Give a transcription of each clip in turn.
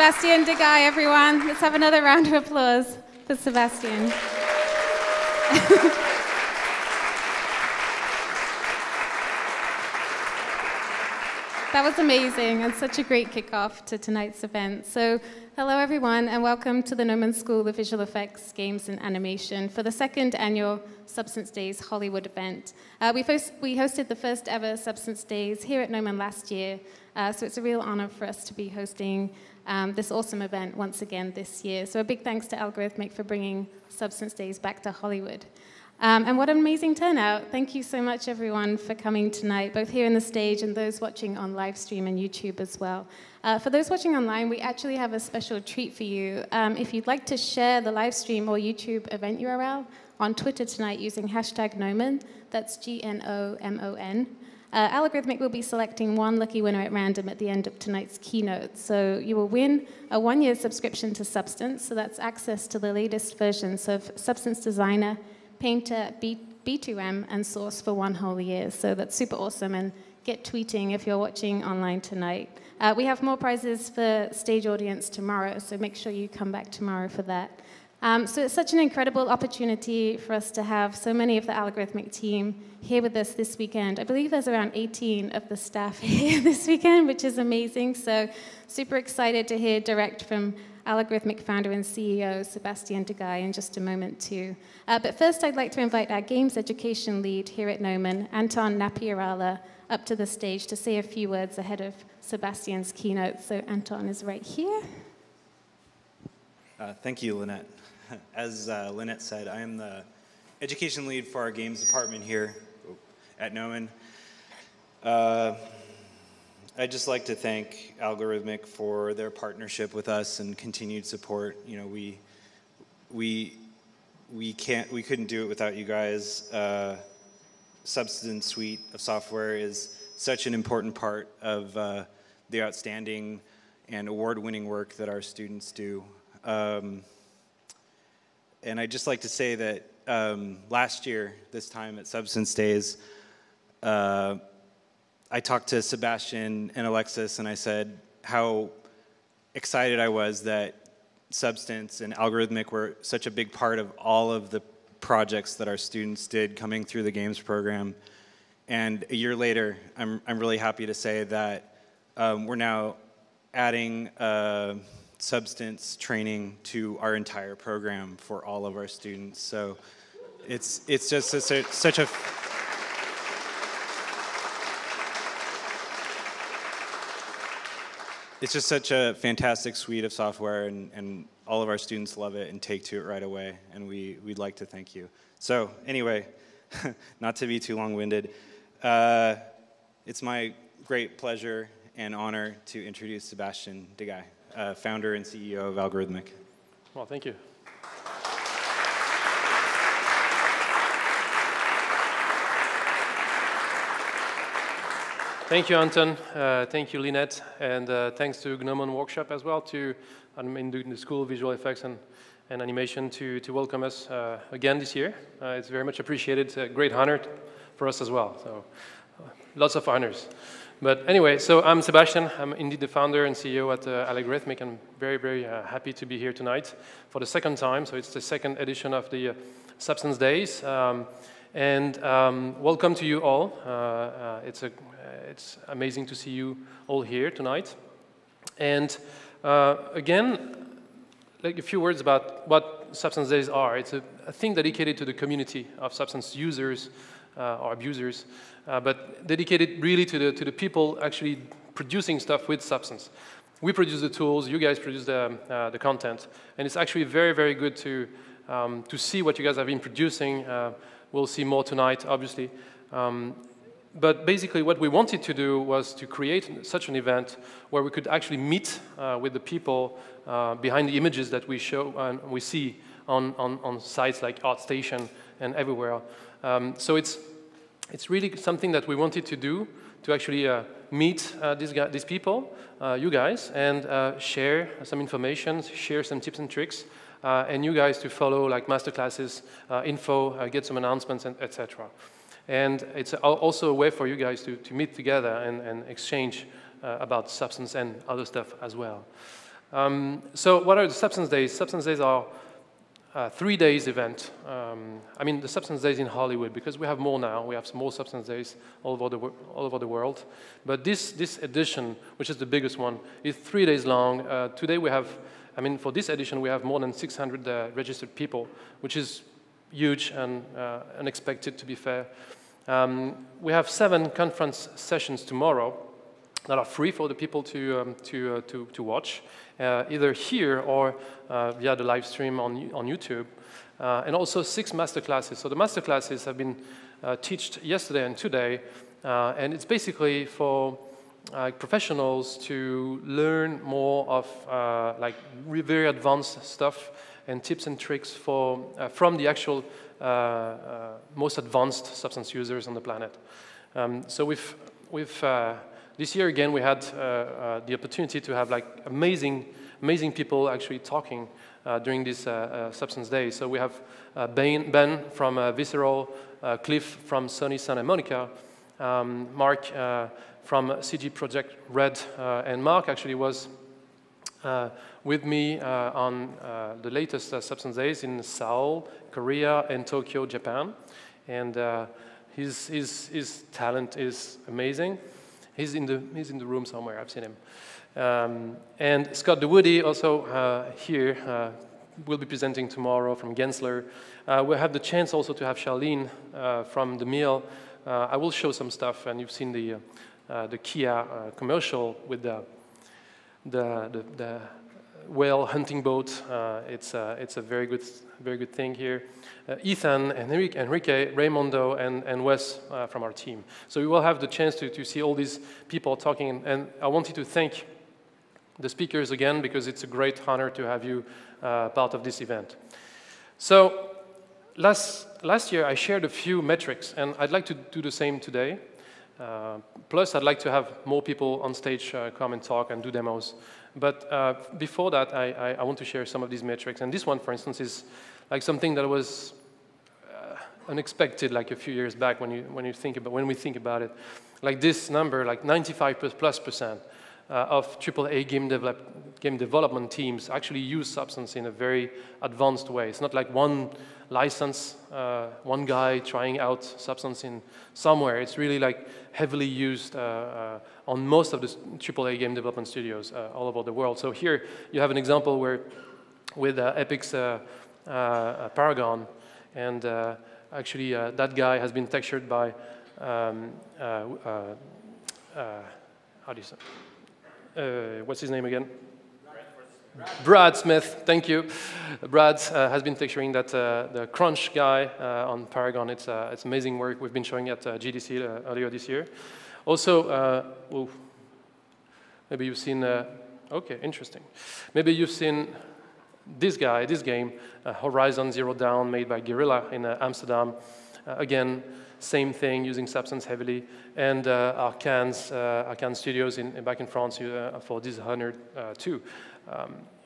Sebastian Deguy, everyone. Let's have another round of applause for Sebastian. That was amazing and such a great kickoff to tonight's event. So, hello everyone and welcome to the Gnomon School of Visual Effects, Games and Animation for the second annual Substance Days Hollywood event. We hosted the first ever Substance Days here at Gnomon last year, so it's a real honor for us to be hosting this awesome event once again this year. So a big thanks to Algorithmic for bringing Substance Days back to Hollywood. And what an amazing turnout. Thank you so much, everyone, for coming tonight, both here on the stage and those watching on live stream and YouTube as well. For those watching online, we actually have a special treat for you. If you'd like to share the live stream or YouTube event URL on Twitter tonight using hashtag Gnomon, that's GNOMON, Algorithmic will be selecting one lucky winner at random at the end of tonight's keynote. So you will win a one-year subscription to Substance, so that's access to the latest versions of Substance Designer, Painter, B2M, and Source for one whole year. So that's super awesome, and get tweeting if you're watching online tonight. We have more prizes for stage audience tomorrow, so make sure you come back tomorrow for that. So it's such an incredible opportunity for us to have so many of the Algorithmic team here with us this weekend. I believe there's around 18 of the staff here this weekend, which is amazing. So super excited to hear direct from Algorithmic founder and CEO Sebastian Deguy in just a moment too. But first I'd like to invite our games education lead here at Gnomon, Anton Napiarala, up to the stage to say a few words ahead of Sebastian's keynote. So Anton is right here. Thank you, Lynette. As Lynette said, I am the education lead for our games department here at Gnomon. I'd just like to thank Algorithmic for their partnership with us and continued support. You know, we couldn't do it without you guys. Substance suite of software is such an important part of the outstanding and award-winning work that our students do. And I'd just like to say that last year, this time at Substance Days, I talked to Sebastian and Alexis, and I said how excited I was that Substance and Algorithmic were such a big part of all of the projects that our students did coming through the games program. And a year later, I'm really happy to say that we're now adding Substance training to our entire program for all of our students. So it's just such a it's just such a fantastic suite of software, and all of our students love it and take to it right away, and we'd like to thank you. So anyway, not to be too long-winded, it's my great pleasure and honor to introduce Sebastian Deguy, founder and CEO of Algorithmic. Well, thank you. Thank you, Anton. Thank you, Lynette. And thanks to Gnomon Workshop as well, to the School of Visual Effects and Animation to welcome us again this year. It's very much appreciated. It's a great honor for us as well. So lots of honors. But anyway, so I'm Sebastian. I'm indeed the founder and CEO at Algorithmic. I'm very, very happy to be here tonight for the second time. So it's the second edition of the Substance Days. And welcome to you all. It's amazing to see you all here tonight. And again, like a few words about what Substance Days are. It's a thing dedicated to the community of substance users or abusers, but dedicated really to the people actually producing stuff with substance. We produce the tools, you guys produce the content, and it's actually very, very good to see what you guys have been producing. We'll see more tonight, obviously. But basically what we wanted to do was to create such an event where we could actually meet with the people behind the images that we show and we see on sites like ArtStation and everywhere. So it's really something that we wanted to do, to actually meet these people, you guys, and share some information, share some tips and tricks, and you guys to follow like masterclasses, info, get some announcements, etc. And it's also a way for you guys to meet together and exchange about substance and other stuff as well. So what are the Substance Days? Substance Days are 3 days event. I mean, the Substance Days in Hollywood, because we have more now. We have some more Substance Days all over the world. But this edition, which is the biggest one, is 3 days long. Today we have, I mean, for this edition, we have more than 600 registered people, which is huge and unexpected, to be fair. We have 7 conference sessions tomorrow that are free for the people to watch, either here or via the live stream on YouTube, and also 6 masterclasses. So the masterclasses have been taught yesterday and today, and it's basically for professionals to learn more of like very advanced stuff and tips and tricks for from the actual most advanced substance users on the planet. So we've this year again we had the opportunity to have like amazing people actually talking during this Substance Day. So we have Ben from Visceral, Cliff from Sony Santa Monica, Mark from CG Project Red, and Mark actually was with me on the latest Substance Days in Seoul, Korea, and Tokyo, Japan. And his talent is amazing. He's in the room somewhere. I've seen him. And Scott DeWoody also here will be presenting tomorrow from Gensler. We'll have the chance also to have Charlene from The Mill. I will show some stuff, and you've seen the Kia commercial with the whale hunting boat. It's a very good thing here. Ethan, Enrique, Raymondo, and Wes from our team. So we will have the chance to see all these people talking, and I wanted to thank the speakers again, because it's a great honor to have you part of this event. So last year I shared a few metrics, and I'd like to do the same today. Plus, I'd like to have more people on stage come and talk and do demos. But before that, I want to share some of these metrics. And this one, for instance, is like something that was unexpected, like a few years back when we think about it. Like this number, like 95+% of AAA game development teams actually use Substance in a very advanced way. It's not like one license, one guy trying out Substance in somewhere. It's really like heavily used on most of the AAA game development studios all over the world. So here you have an example where with Epic's Paragon, and actually that guy has been textured by how do you say? What's his name again? Brad Smith, thank you. Brad has been texturing that the Crunch guy on Paragon. It's amazing work. We've been showing at GDC earlier this year. Also, maybe you've seen. Okay, interesting. Maybe you've seen this game, Horizon Zero Dawn, made by Guerrilla in Amsterdam. Again, same thing, using Substance heavily, and Arcane Studios back in France for Dishonored 2.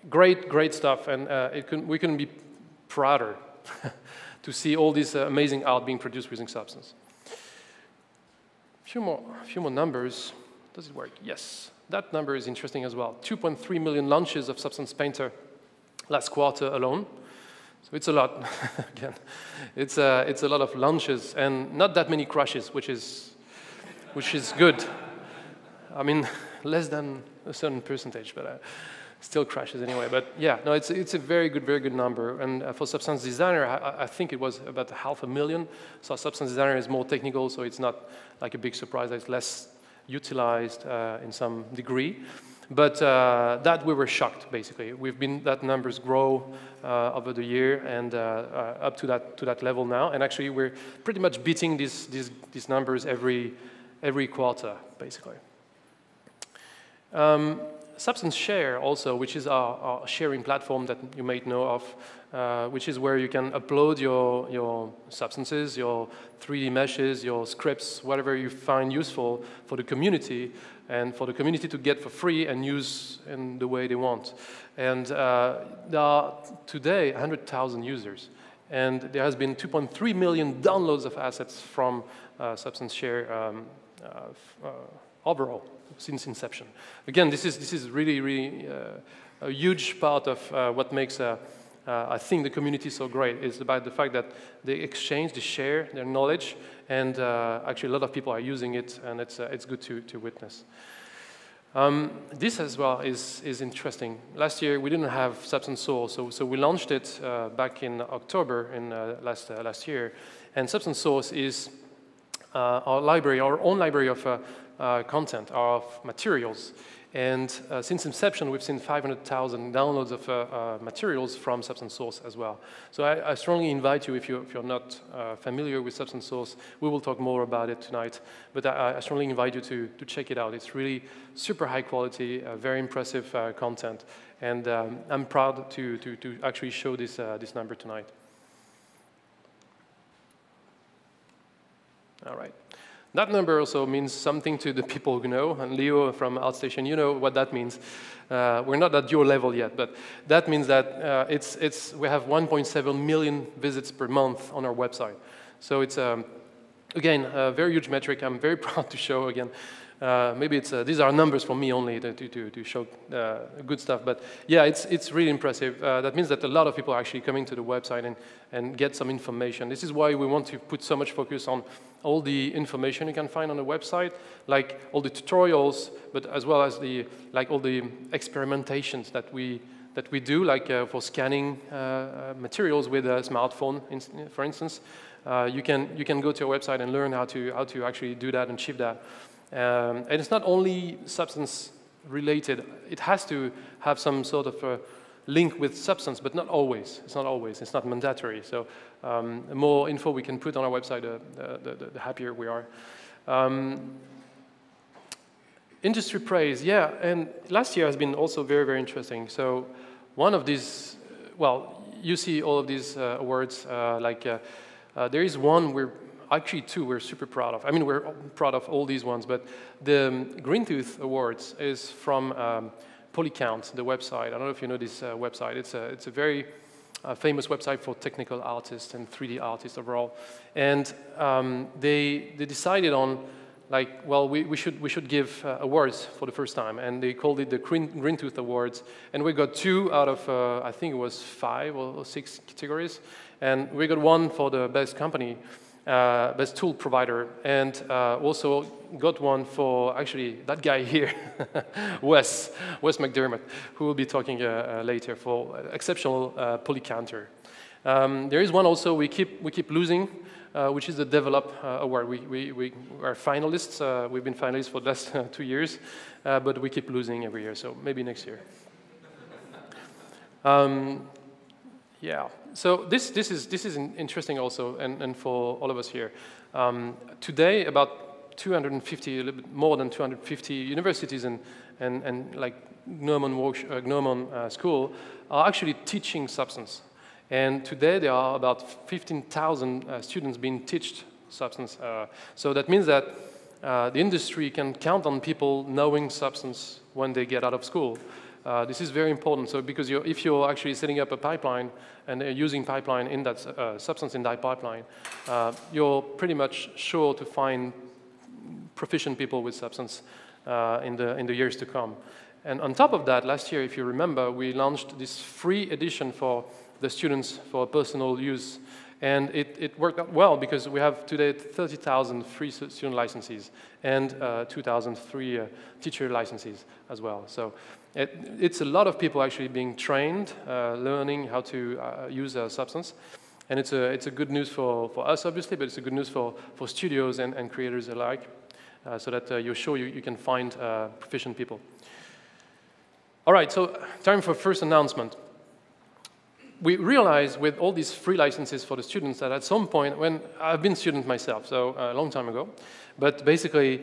Great stuff, and we couldn't be prouder to see all this amazing art being produced using Substance. A few more numbers. Does it work? Yes. That number is interesting as well. 2.3 million launches of Substance Painter last quarter alone. So it's a lot. Again, it's a lot of launches and not that many crashes, which is good. I mean, less than a certain percentage, but still crashes anyway. But yeah, no, it's a very good number. And for Substance Designer, I think it was about 500,000. So Substance Designer is more technical, so it's not like a big surprise that it's less utilized in some degree. But that we were shocked, basically. That numbers grow over the year and up to that level now. And actually, we're pretty much beating these numbers every quarter, basically. Substance Share also, which is our sharing platform that you may know of, which is where you can upload your substances, your 3D meshes, your scripts, whatever you find useful for the community, and for the community to get for free and use in the way they want. And there are today 100,000 users, and there has been 2.3 million downloads of assets from Substance Share overall since inception. Again, this is really a huge part of what makes I think the community is so great is about the fact that they exchange, they share their knowledge, and actually a lot of people are using it, and it's good to witness. This as well is interesting. Last year we didn't have Substance Source, so we launched it back in October in last year, and Substance Source is our library, our own library of content, of materials. And since inception, we've seen 500,000 downloads of materials from Substance Source as well. So I strongly invite you, if you're not familiar with Substance Source, we will talk more about it tonight. But I strongly invite you to check it out. It's really super high quality, very impressive content. And I'm proud to actually show this number tonight. All right. That number also means something to the people who know, and Leo from Outstation, you know what that means. We're not at your level yet, but that means that we have 1.7 million visits per month on our website. So it's, again, a very huge metric. I'm very proud to show again. Maybe these are numbers for me only to show good stuff, but yeah, it's really impressive. That means that a lot of people are actually coming to the website and get some information. This is why we want to put so much focus on all the information you can find on the website, like all the tutorials, but as well as all the experimentations that we do, like for scanning materials with a smartphone, for instance. You can go to our website and learn how to actually do that and ship that. And it's not only substance related. It has to have some sort of a link with substance, but not always. It's not always. It's not mandatory. So the more info we can put on our website, the happier we are. Industry praise, yeah. And last year has been also very, very interesting. So one of these, well, you see all of these awards. There is one actually two we're super proud of. I mean, we're proud of all these ones, but the Green Tooth Awards is from Polycount, the website. I don't know if you know this website. It's a very famous website for technical artists and 3D artists overall. And they decided on, like, well, we should give awards for the first time, and they called it the Green Tooth Awards. And we got 2 out of I think it was 5 or 6 categories, and we got 1 for the best company. Best tool provider, and also got 1 for actually that guy here, Wes McDermott, who will be talking later, for exceptional polycounter. There is one also we keep losing, which is the Develop Award. We are finalists. We've been finalists for the last 2 years, but we keep losing every year. So maybe next year. Yeah. So this is interesting also, and for all of us here. Today, about 250, a little bit more than 250 universities and like Gnomon School are actually teaching Substance. And today there are about 15,000 students being taught Substance. So that means that the industry can count on people knowing Substance when they get out of school. This is very important. So because if you're actually setting up a pipeline and using pipeline in that Substance in that pipeline, you're pretty much sure to find proficient people with Substance in the years to come. And on top of that, last year, if you remember, we launched this free edition for the students for personal use. And it worked out well because we have today 30,000 free student licenses and 2,000 free teacher licenses as well. So it's a lot of people actually being trained, learning how to use Substance. And it's a good news for us, obviously, but it's a good news for studios and creators alike, so that you're sure you can find proficient people. All right, so time for first announcement. We realized with all these free licenses for the students that at some point, when I've been a student myself, so a long time ago, but basically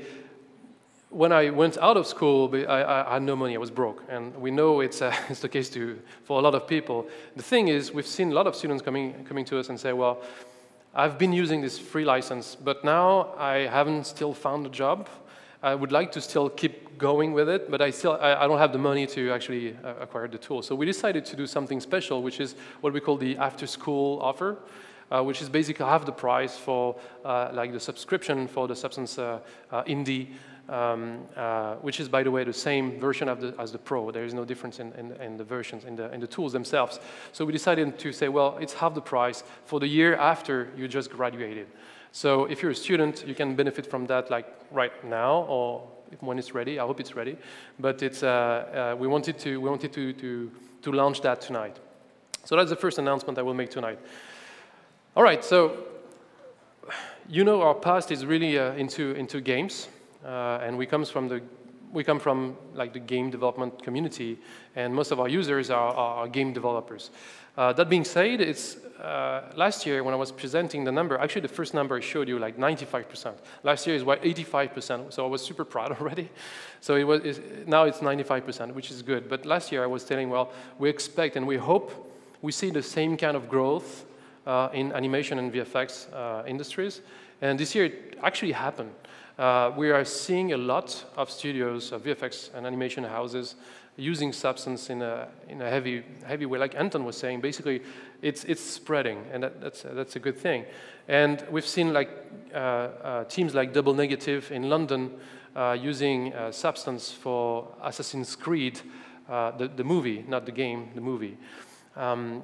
when I went out of school, I had no money, I was broke. And we know it's the case for a lot of people. The thing is, we've seen a lot of students coming to us and say, well, I've been using this free license, but now I haven't still found a job. I would like to still keep going with it, but I don't have the money to actually acquire the tool. So we decided to do something special, which is what we call the after-school offer. which is basically half the price for like the subscription for the Substance Indie, which is, by the way, the same version as the Pro. There is no difference in the versions, in the tools themselves. So we decided to say, well, it's half the price for the year after you just graduated. So if you're a student, you can benefit from that like right now or when it's ready. I hope it's ready. But it's, we wanted to launch that tonight. So that's the first announcement I will make tonight. All right, so you know our past is really into games, and we come from like the game development community, and most of our users are game developers. That being said, it's last year when I was presenting the number, actually the first number I showed you, like 95%. Last year is 85%, so I was super proud already. So now it's 95%, which is good. But last year I was telling, well, we expect and we hope we see the same kind of growth in animation and VFX industries. And this year it actually happened. We are seeing a lot of studios, VFX and animation houses, using Substance in a heavy way. Like Anton was saying, basically, it's spreading, and that's a good thing. And we've seen like teams like Double Negative in London using Substance for Assassin's Creed, the movie, not the game, the movie.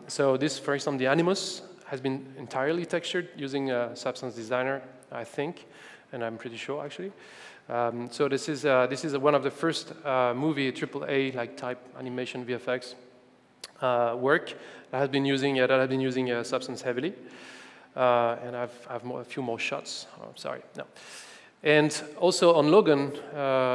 So this, for example, the Animus has been entirely textured using Substance Designer, I think, and I'm pretty sure actually. So this is one of the first movie AAA like type animation VFX work that has been using Substance heavily, and I have a few more shots. Oh, sorry, no. And also on Logan,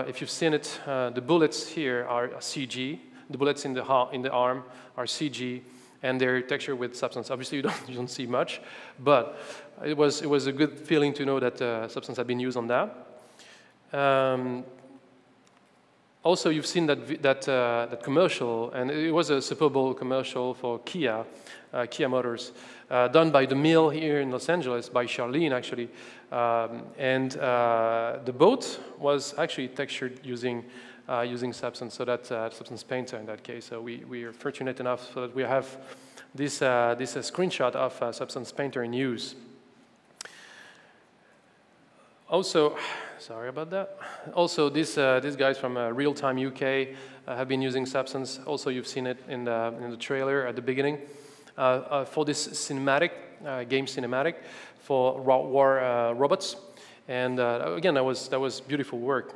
if you've seen it, the bullets here are CG. The bullets in the arm are CG, and they're textured with Substance. Obviously, you don't see much, but it was a good feeling to know that Substance had been used on that. Also, you've seen that commercial, and it was a Super Bowl commercial for Kia Motors, done by The Mill here in Los Angeles, by Charlene, actually. And the boat was actually textured using Substance, so that's Substance Painter in that case. So we are fortunate enough so that we have this screenshot of Substance Painter in use. Also, sorry about that. Also, these guys from Real Time UK have been using Substance. Also, you've seen it in the trailer at the beginning for this cinematic game cinematic for war robots. And again, that was beautiful work.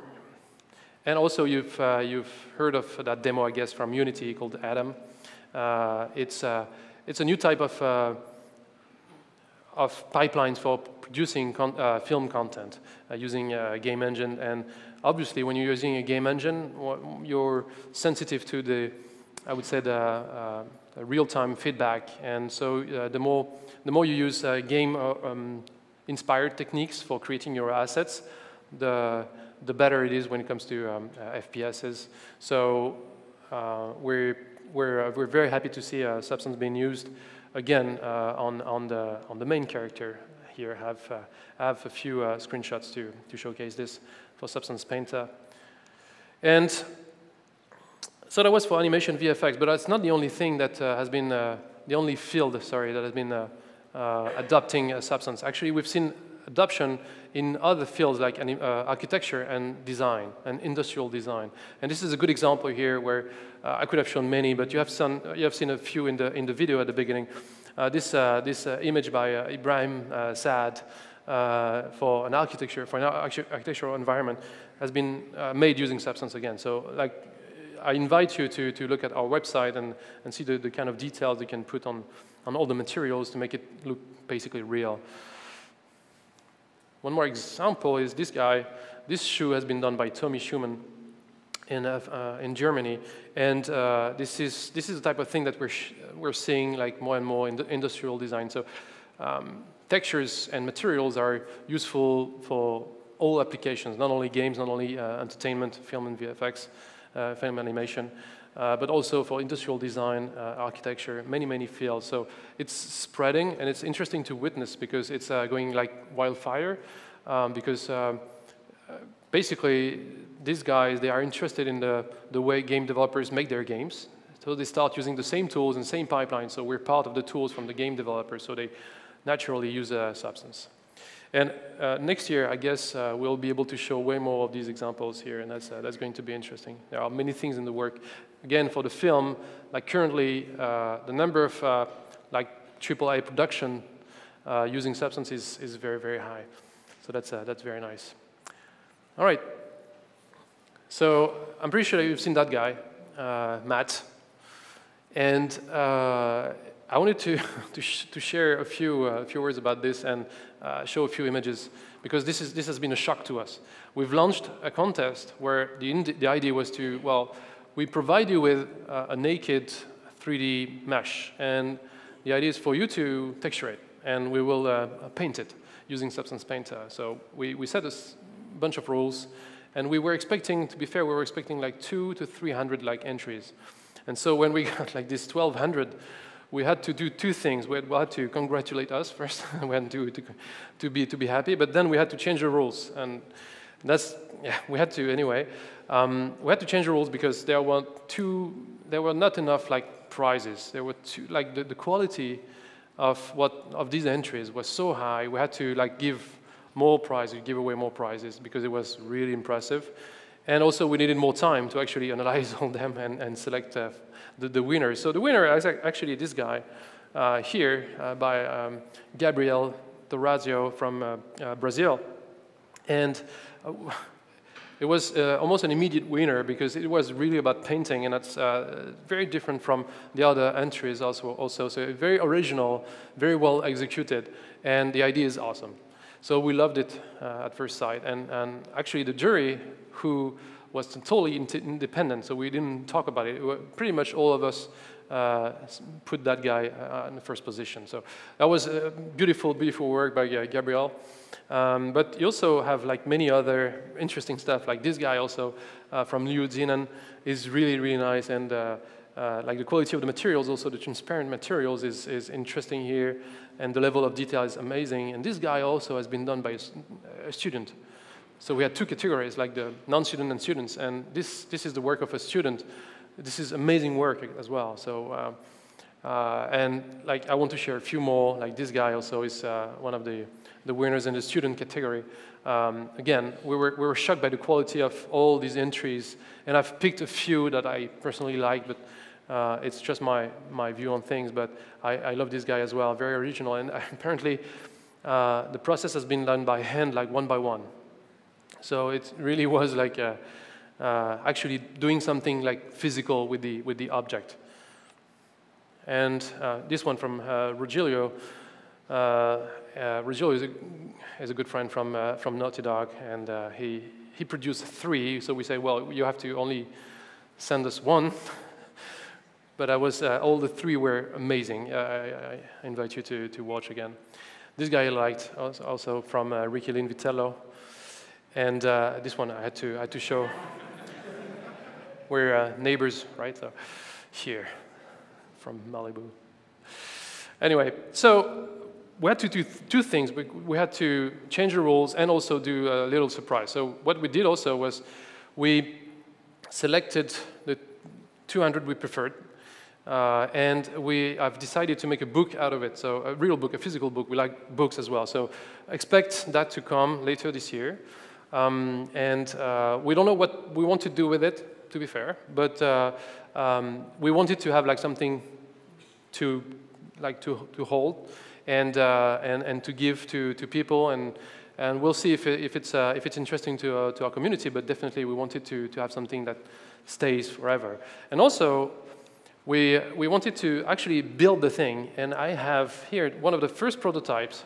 And also, you've heard of that demo, I guess, from Unity called Adam. It's a new type of pipelines for producing film content using a game engine. And obviously, when you're using a game engine, you're sensitive to the real-time feedback. And so the more you use game-inspired techniques for creating your assets, the better it is when it comes to FPSs. So we're very happy to see Substance being used again on the main character. Here I have a few screenshots to showcase this for Substance Painter. And so that was for animation VFX, but that's not the only thing that has been the only field, sorry, that has been adopting Substance. Actually, we've seen adoption in other fields like architecture and design and industrial design. And this is a good example here where I could have shown many, but you have seen a few in the video at the beginning. This image by Ibrahim Saad for an architectural environment has been made using Substance again. So like, I invite you to look at our website and see the kind of details you can put on all the materials to make it look basically real. One more example is this guy. This shoe has been done by Tommy Schumann in Germany, and this is the type of thing that we're seeing like more and more in the industrial design. So textures and materials are useful for all applications, not only games, not only entertainment, film and VFX, film animation, but also for industrial design, architecture, many fields. So it's spreading, and it's interesting to witness because it's going like wildfire, because basically these guys, they are interested in the way game developers make their games. So they start using the same tools and same pipelines, so we're part of the tools from the game developers. So naturally use Substance. And next year, I guess, we'll be able to show way more of these examples here, and that's going to be interesting. There are many things in the work. Again, for the film, like currently, the number of like AAA production using Substance is very, very high. So that's very nice. All right. So I'm pretty sure you've seen that guy, Matt. And I wanted to share a few words about this and show a few images, because this has been a shock to us. We've launched a contest where the idea was to, well, we provide you with a naked 3D mesh, and the idea is for you to texture it, and we will paint it using Substance Painter. So we set a bunch of rules, and we were expecting, to be fair, we were expecting like 200 to 300 like entries. And so when we got like this 1,200, we had to do two things. We had to congratulate us first, we had to be happy, but then we had to change the rules, and we had to anyway. We had to change the rules because there were not enough like prizes. There were like the quality of these entries was so high. We had to like give away more prizes because it was really impressive. And also we needed more time to actually analyze all them and select the winners. So the winner is actually this guy here by Gabriel Dorazio from Brazil. And it was almost an immediate winner because it was really about painting, and that's very different from the other entries also. So very original, very well executed, and the idea is awesome. So we loved it at first sight. And actually the jury, who was totally independent, so we didn't talk about it. Pretty much all of us put that guy in the first position. So that was beautiful, beautiful work by Gabriel. But you also have like many other interesting stuff. Like this guy also from Liu Zinan is really, really nice. And like the quality of the materials, also the transparent materials is interesting here. And the level of detail is amazing. And this guy also has been done by a student. So we had two categories, like the non-student and students. And this is the work of a student. This is amazing work as well. So, and like I want to share a few more. Like this guy also is one of the winners in the student category. Again, we were shocked by the quality of all these entries. And I've picked a few that I personally like, but it's just my view on things. But I love this guy as well, very original. And apparently, the process has been done by hand, like one by one. So it really was like actually doing something like physical with the object. And this one from Rogelio. Rogelio is a good friend from Naughty Dog, and he produced 3. So we say, well, you have to only send us 1. But all the 3 were amazing. I invite you to watch again. This guy I liked also from Ricky Lin Vitello. And this one I had to show. We're neighbors, right? So here, from Malibu. Anyway, so we had to do 2 things. We had to change the rules and also do a little surprise. So what we did also was we selected the 200 we preferred. And I've decided to make a book out of it. So a real book, a physical book. We like books as well. So expect that to come later this year. And we don't know what we want to do with it, to be fair, but we wanted to have like something to hold and to give to people, and we'll see if it's interesting to our community. But definitely we wanted to have something that stays forever. And also we wanted to actually build the thing, and I have here one of the first prototypes.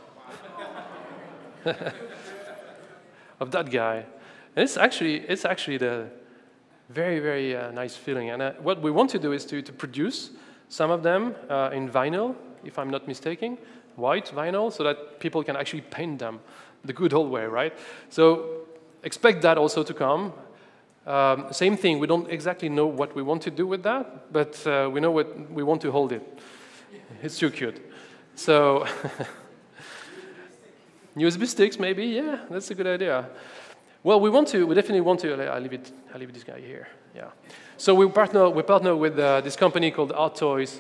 Of that guy, and it's actually the very, very nice feeling. And what we want to do is to produce some of them in vinyl, if I'm not mistaken, white vinyl, so that people can actually paint them the good old way, right? So expect that also to come. Same thing. We don't exactly know what we want to do with that, but we know what we want to hold it. It's too cute. So. USB sticks, maybe, yeah, that's a good idea. Well, we definitely want to. I'll leave this guy here. Yeah. So we partner with this company called Art Toys.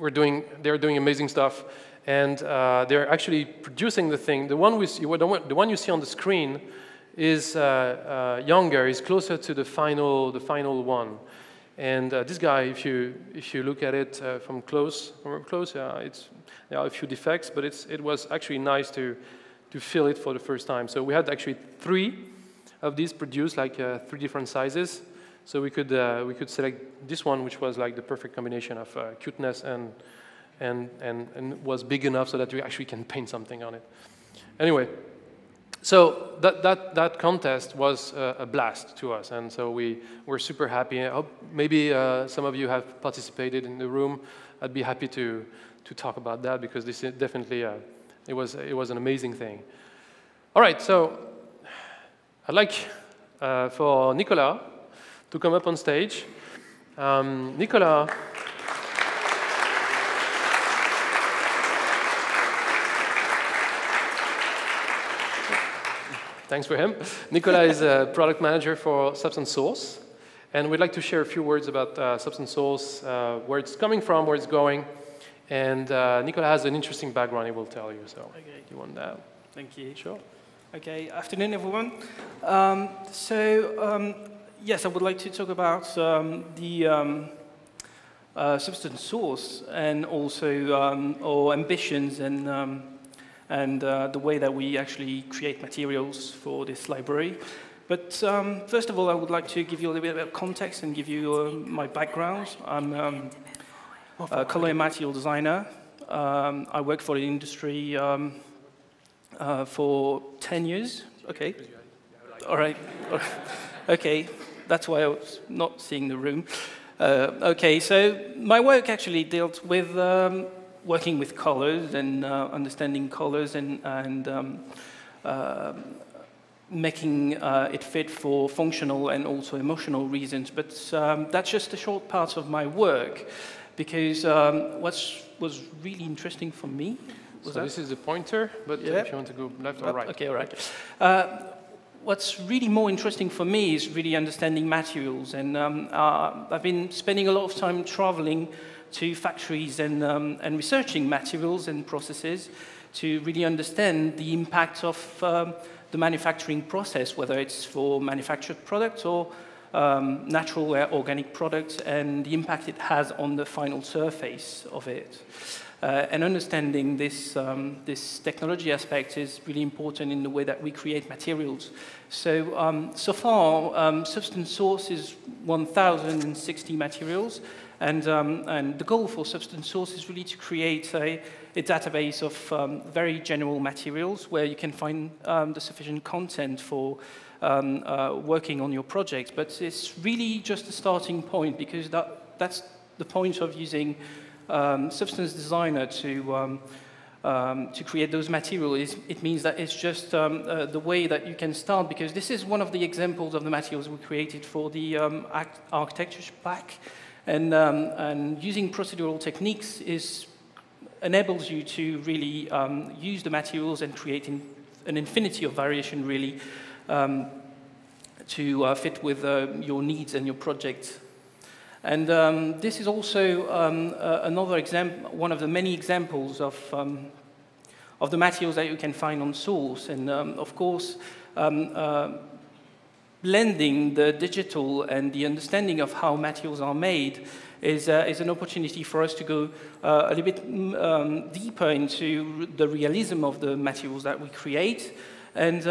They're doing amazing stuff, And they're actually producing the thing. The one you see on the screen is younger, is closer to the final one. And this guy, if you look at it from close, there are a few defects, but it was actually nice to feel it for the first time. So we had actually 3 of these produced, like 3 different sizes. So we could select this one, which was like the perfect combination of cuteness and was big enough so that we actually can paint something on it. Anyway, so that contest was a blast to us, and so we were super happy. I hope maybe some of you have participated in the room. I'd be happy to talk about that, because this is definitely it was an amazing thing. All right, so I'd like for Nicolas to come up on stage. Nicolas. Thanks for him. Nicolas is a product manager for Substance Source, and we'd like to share a few words about Substance Source, where it's coming from, where it's going, and Nicolas has an interesting background he will tell you, so okay. You want that? Thank you. Sure. Okay, afternoon everyone. Yes, I would like to talk about the Substance Source, and also our ambitions and the way that we actually create materials for this library. But first of all, I would like to give you a little bit of context and give you my background. I'm a color and material designer. I worked for the industry for 10 years. Okay. All right. Okay. That's why I was not seeing the room. Okay, so my work actually dealt with working with colors and understanding colors and making it fit for functional and also emotional reasons. But that's just a short part of my work, because what was really interesting for me was so this is the pointer, but yeah. If you want to go left or right. Okay, all right. What's really more interesting for me is really understanding materials, and I've been spending a lot of time traveling to factories and researching materials and processes to really understand the impact of the manufacturing process, whether it's for manufactured products or natural or organic products, and the impact it has on the final surface of it. And understanding this technology aspect is really important in the way that we create materials. So, so far, Substance Source is 1,060 materials, and the goal for Substance Source is really to create a database of very general materials where you can find the sufficient content for working on your project. But it's really just a starting point, because that's the point of using Substance Designer to create those materials. It means that it's just the way that you can start, because this is one of the examples of the materials we created for the architecture pack, and using procedural techniques enables you to really use the materials and create an infinity of variation, really, to fit with your needs and your project. And this is also another example, one of the many examples of the materials that you can find on Source. And of course, blending the digital and the understanding of how materials are made is an opportunity for us to go a little bit deeper into the realism of the materials that we create. And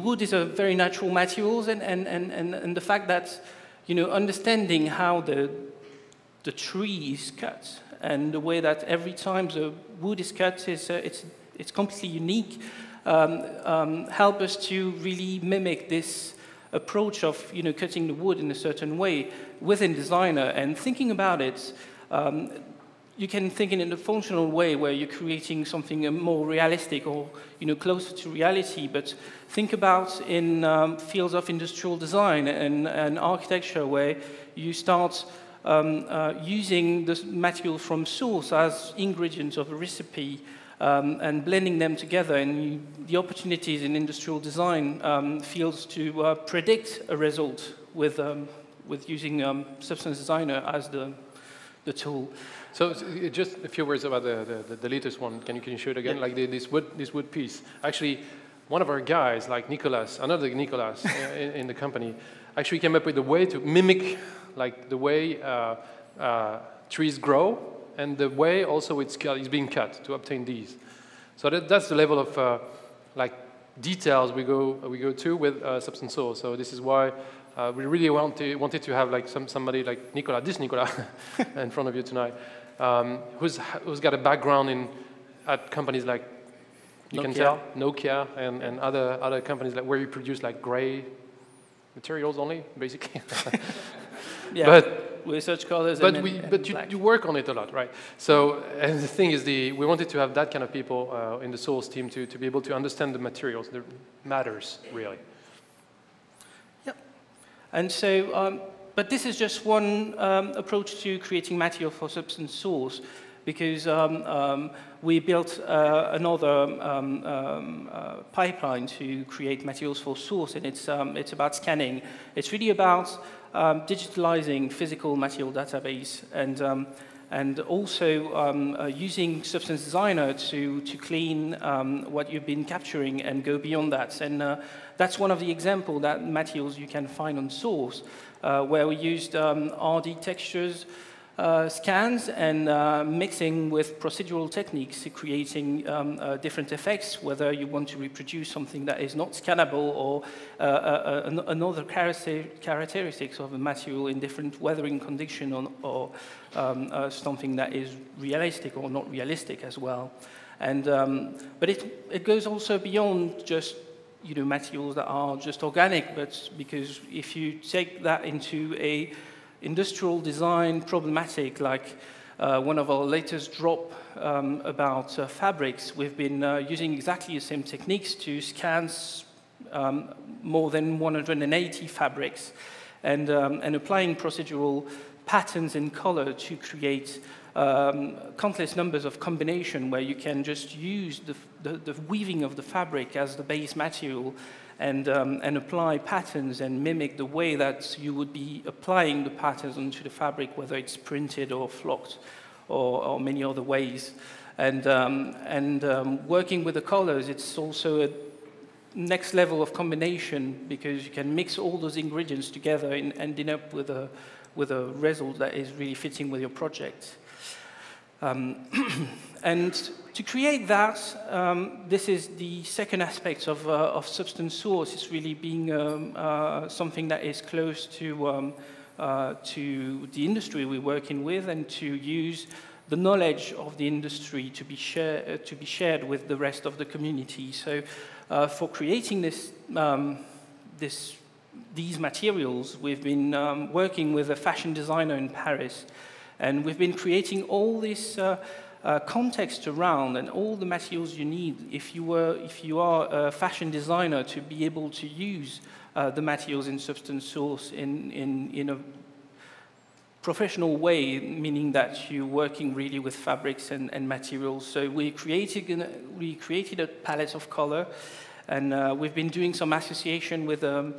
wood is a very natural material, and the fact that, you know, understanding how the tree is cut and the way that every time the wood is cut it's completely unique, help us to really mimic this approach of, you know, cutting the wood in a certain way within Designer. And thinking about it, you can think in a functional way where you're creating something more realistic or, you know, closer to reality. But think about in fields of industrial design and architecture, where you start using the materials from source as ingredients of a recipe and blending them together. And the opportunities in industrial design fields to predict a result with using Substance Designer as the the tool. So just a few words about the latest one. Can you show it again? Yeah. Like this wood piece. Actually, one of our guys, like Nicolas, another Nicolas in the company, actually came up with a way to mimic like the way trees grow and the way also it's being cut to obtain these. So that's the level of like details we go to with Substance Source. So this is why we really wanted to have like somebody like Nicolas, this Nicolas, in front of you tonight, who's got a background at companies like you can tell Nokia and other companies like where you produce like gray materials only, basically. Yeah, but research colors. You work on it a lot, right? So, and the thing is, we wanted to have that kind of people in the Source team to be able to understand the materials, the matters, really. Yep. And so, but this is just one approach to creating material for Substance Source, because we built another pipeline to create materials for Source, and it's about scanning. It's really about digitalizing physical material database and also using Substance Designer to clean what you've been capturing and go beyond that. And that's one of the examples that materials you can find on Source, where we used RD textures, scans, and mixing with procedural techniques, creating different effects, whether you want to reproduce something that is not scannable or another characteristics of a material in different weathering condition or something that is realistic or not realistic as well. And but it goes also beyond just materials that are just organic, but because if you take that into a industrial design problematic, like one of our latest drop about fabrics, we've been using exactly the same techniques to scan more than 180 fabrics and applying procedural patterns in color to create countless numbers of combination where you can just use the weaving of the fabric as the base material and apply patterns and mimic the way that you would be applying the patterns onto the fabric, whether it's printed or flocked or many other ways. And working with the colors, it's also a next level of combination because you can mix all those ingredients together and end up with a result that is really fitting with your project. And to create that, this is the second aspect of Substance Source. It's really being something that is close to the industry we're working with, and to use the knowledge of the industry to be shared with the rest of the community. So, for creating these materials, we've been working with a fashion designer in Paris. And we've been creating all this context around and all the materials you need if you are a fashion designer to be able to use the materials in Substance Source in a professional way, meaning that you're working really with fabrics and materials. So we created a palette of color, and we've been doing some association with the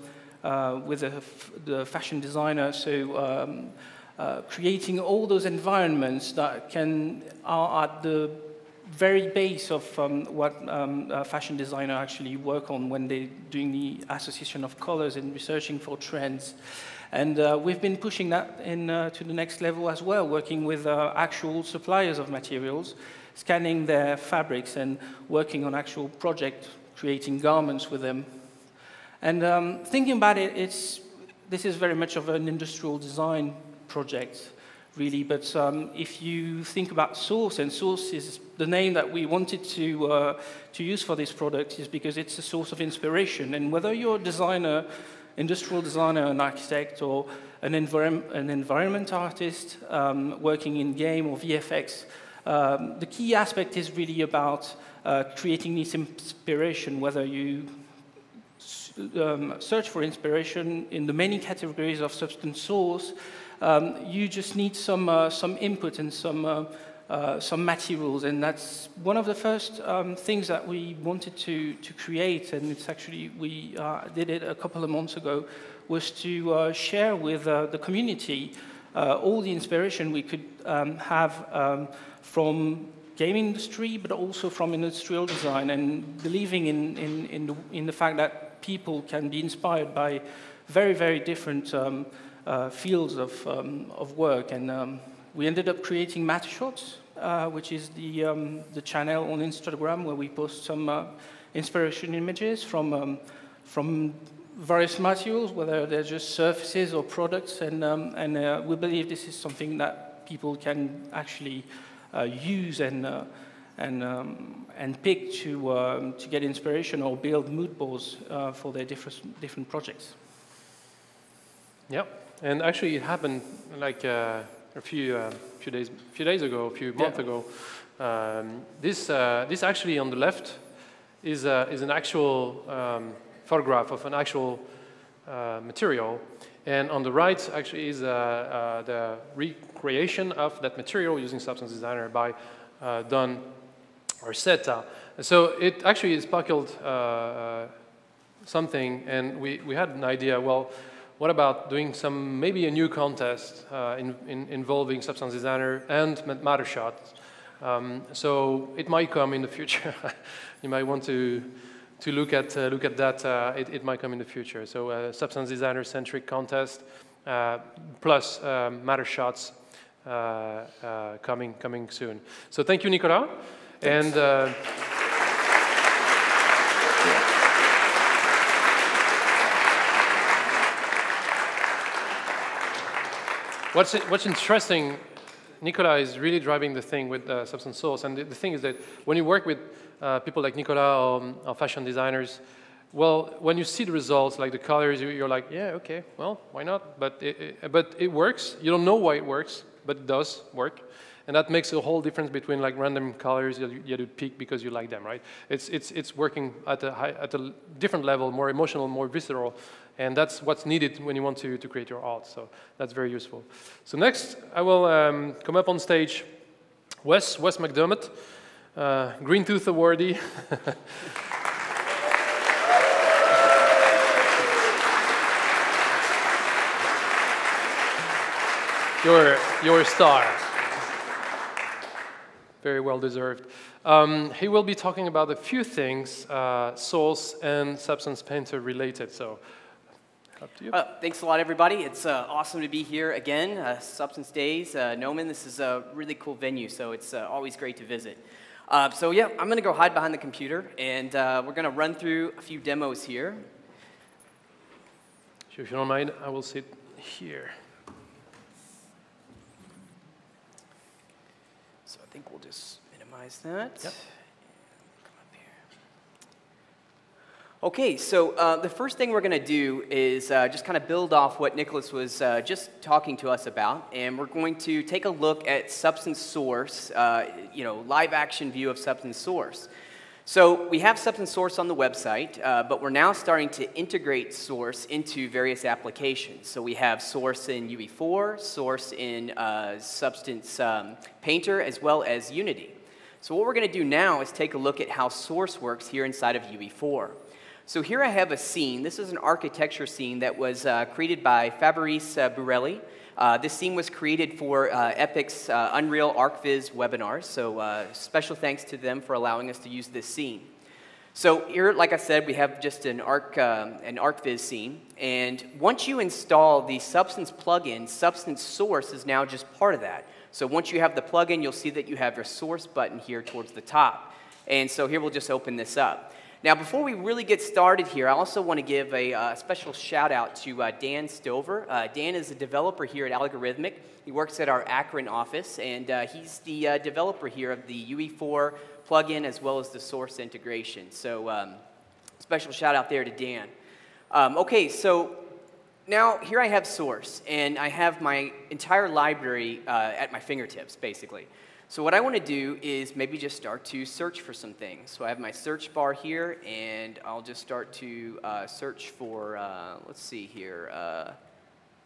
fashion designer. So. Creating all those environments that are at the very base of what fashion designers actually work on when they're doing the association of colors and researching for trends. And we've been pushing that to the next level as well, working with actual suppliers of materials, scanning their fabrics and working on actual projects, creating garments with them. And thinking about it, this is very much of an industrial design project, really, but if you think about Source, and Source is the name that we wanted to use for this product is because it's a source of inspiration, and whether you're a designer, industrial designer, an architect, or an environment artist working in game or VFX, the key aspect is really about creating this inspiration, whether you search for inspiration in the many categories of Substance Source. You just need some input and some materials, and that's one of the first things that we wanted to create, and it's actually, we did it a couple of months ago, was to share with the community all the inspiration we could have from game industry, but also from industrial design, and believing in the fact that people can be inspired by very, very different fields of work. And we ended up creating Matter Shots, which is the channel on Instagram where we post some inspiration images from various materials, whether they're just surfaces or products, and we believe this is something that people can actually use and pick to get inspiration or build mood boards for their different projects. Yeah, and actually it happened like a few days ago, a few months ago. This actually on the left is an actual photograph of an actual material, and on the right actually is the recreation of that material using Substance Designer by Don Orsetta. So it actually sparkled something, and we had an idea. Well, what about doing maybe a new contest involving Substance Designer and Matter Shots? So it might come in the future. You might want to look at that. It might come in the future. So Substance Designer centric contest plus Matter Shots coming soon. So thank you, Nicolas. Thanks. And what's interesting, Nicolas is really driving the thing with Substance Source. And the thing is that when you work with people like Nicolas or fashion designers, well, when you see the results, like the colors, you're like, yeah, okay, well, why not? But it works. You don't know why it works, but it does work. And that makes a whole difference between like random colors you do pick because you like them, right? It's working at a different level, more emotional, more visceral. And that's what's needed when you want to create your art. So that's very useful. So next, I will come up on stage, Wes McDermott, Green Tooth awardee. You're a star. Very well deserved. He will be talking about a few things, Source and Substance Painter related. So. Up to you. Thanks a lot, everybody. It's awesome to be here again. Substance Days, Noman. This is a really cool venue, so it's always great to visit. So yeah, I'm going to go hide behind the computer, and we're going to run through a few demos here. If you don't mind, I will sit here. So I think we'll just minimize that. Yep. Okay, so the first thing we're going to do is just kind of build off what Nicholas was just talking to us about, and we're going to take a look at Substance Source, live action view of Substance Source. So we have Substance Source on the website, but we're now starting to integrate Source into various applications. So we have Source in UE4, Source in Substance Painter, as well as Unity. So what we're going to do now is take a look at how Source works here inside of UE4. So here I have a scene. This is an architecture scene that was created by Fabrice Burelli. This scene was created for Epic's Unreal ArcViz webinars, so special thanks to them for allowing us to use this scene. So here, like I said, we have just an ArcViz scene, and once you install the Substance plugin, Substance Source is now just part of that. So once you have the plugin, you'll see that you have your Source button here towards the top. And so here we'll just open this up. Now, before we really get started here, I also want to give a special shout out to Dan Stover. Dan is a developer here at Algorithmic. He works at our Akron office, and he's the developer here of the UE4 plugin as well as the Source integration. So special shout out there to Dan. Okay, so now here I have Source, and I have my entire library at my fingertips, basically. So what I want to do is maybe just start to search for some things. So I have my search bar here, and I'll just start to search for, let's see here,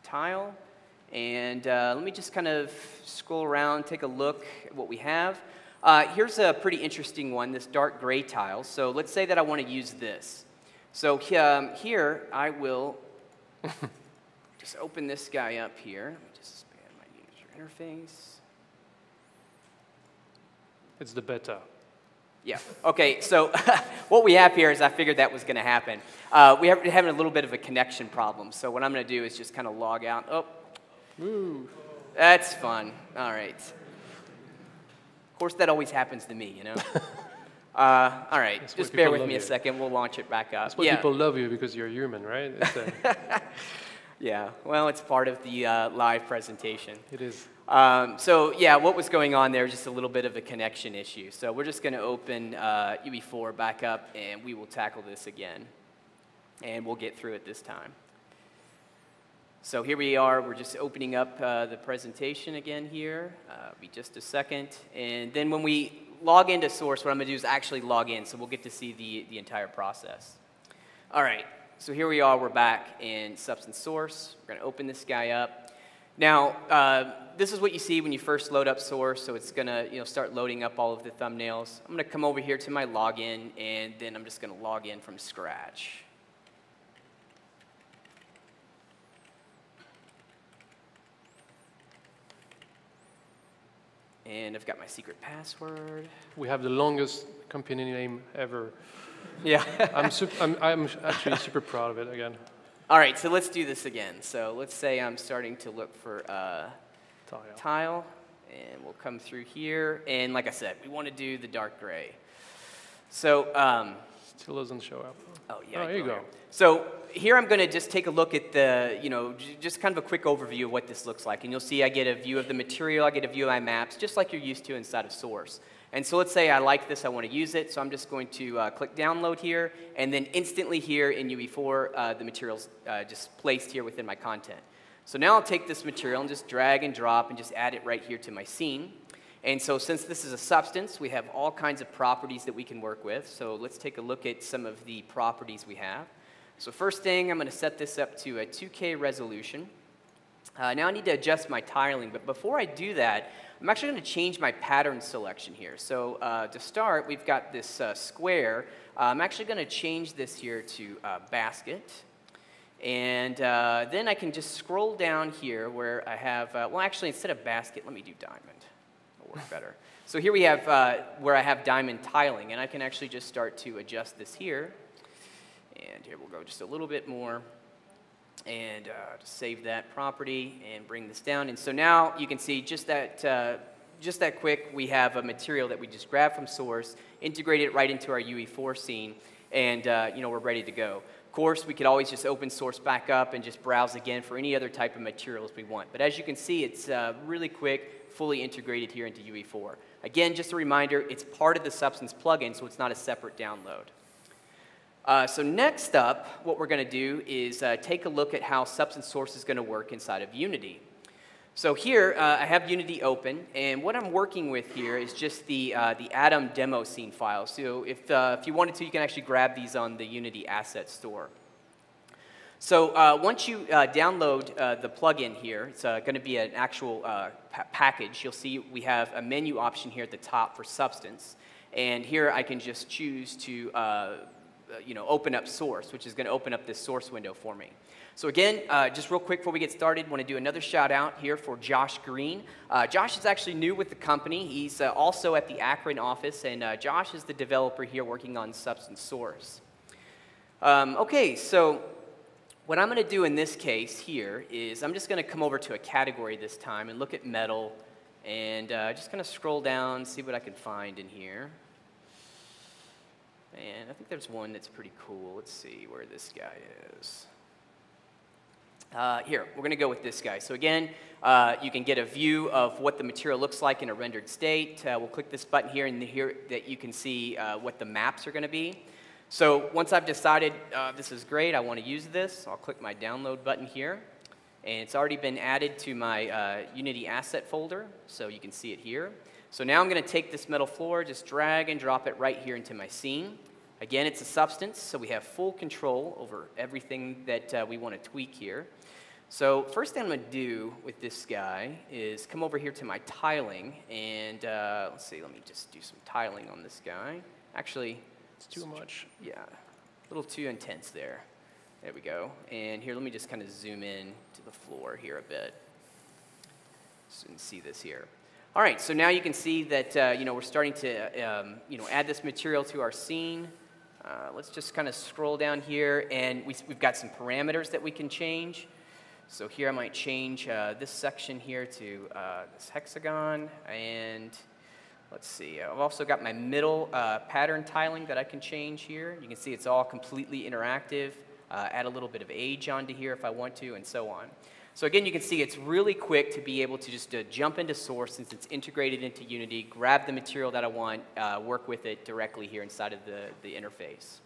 tile. And let me just kind of scroll around, take a look at what we have. Here's a pretty interesting one, this dark gray tile. So let's say that I want to use this. So here I will just open this guy up here. Let me just expand interface. It's the beta. Yeah. Okay, so what we have here is I figured that was going to happen. We're having a little bit of a connection problem. So what I'm going to do is just kind of log out. Oh, Ooh. that's fun. All right. Of course, that always happens to me, you know. All right, just bear with me a second. We'll launch it back up. That's why people love you, because you're human, right? Yeah, well, it's part of the live presentation. It is. So yeah, what was going on there is just a little bit of a connection issue. So we're just going to open UE4 back up, and we will tackle this again. And we'll get through it this time. So here we are. We're just opening up the presentation again here. Be just a second. And then when we log into Source, what I'm going to do is actually log in, so we'll get to see the entire process. All right. So here we are, we're back in Substance Source. We're going to open this guy up. Now, this is what you see when you first load up Source, so it's going to start loading up all of the thumbnails. I'm going to come over here to my login, and then I'm just going to log in from scratch. And I've got my secret password. We have the longest company name ever. Yeah. I'm actually super proud of it again. All right, so let's do this again. So let's say I'm starting to look for tile, and we'll come through here. And like I said, we want to do the dark gray. So still doesn't show up. Oh yeah. Oh, there you go. So here I'm going to just take a look at the, just kind of a quick overview of what this looks like. And you'll see I get a view of the material, I get a view of my maps, just like you're used to inside of Source. And so let's say I like this, I want to use it, so I'm just going to click download here, and then instantly here in UE4, the material's just placed here within my content. So now I'll take this material and just drag and drop and just add it right here to my scene. And so since this is a substance, we have all kinds of properties that we can work with. So let's take a look at some of the properties we have. So first thing, I'm going to set this up to a 2K resolution. Now I need to adjust my tiling, but before I do that, I'm actually going to change my pattern selection here. So to start, we've got this square. I'm actually going to change this here to basket. And then I can just scroll down here where I have, well, actually, instead of basket, let me do diamond. That'll work better. So here we have where I have diamond tiling, and I can actually just start to adjust this here. And here we'll go just a little bit more. And just save that property and bring this down. And so now you can see just that quick, we have a material that we just grabbed from Source, integrated it right into our UE4 scene, and we're ready to go. Of course, we could always just open Source back up and just browse again for any other type of materials we want. But as you can see, it's really quick, fully integrated here into UE4. Again, just a reminder, it's part of the Substance plugin, so it's not a separate download. So next up, what we're going to do is take a look at how Substance Source is going to work inside of Unity. So here, I have Unity open, and what I'm working with here is just the Atom demo scene file. So if you wanted to, you can actually grab these on the Unity Asset Store. So once you download the plugin here, it's going to be an actual package. You'll see we have a menu option here at the top for Substance, and here I can just choose to open up Source, which is going to open up this Source window for me. So again, just real quick before we get started, I want to do another shout out here for Josh Green. Josh is actually new with the company. He's also at the Akron office, and Josh is the developer here working on Substance Source. Okay, so what I'm going to do in this case here is I'm just going to come over to a category this time and look at metal, and just going to scroll down, see what I can find in here. And I think there's one that's pretty cool. Let's see where this guy is. Here, we're going to go with this guy. So again, you can get a view of what the material looks like in a rendered state. We'll click this button here, and here that you can see what the maps are going to be. So once I've decided this is great, I want to use this, I'll click my download button here. And it's already been added to my Unity asset folder, so you can see it here. So now I'm going to take this metal floor, just drag and drop it right here into my scene. Again, it's a substance, so we have full control over everything that we want to tweak here. So first thing I'm going to do with this guy is come over here to my tiling, and let's see, let me just do some tiling on this guy. Actually, it's too much. Yeah, a little too intense there. There we go. And here, let me just kind of zoom in to the floor here a bit. and see this here. All right, so now you can see that we're starting to add this material to our scene. Let's just kind of scroll down here, and we've got some parameters that we can change. So here I might change this section here to this hexagon, and let's see. I've also got my middle pattern tiling that I can change here. You can see it's all completely interactive. Add a little bit of age onto here if I want to, and so on. So again, you can see it's really quick to be able to just jump into Source since it's integrated into Unity, grab the material that I want, work with it directly here inside of the interface.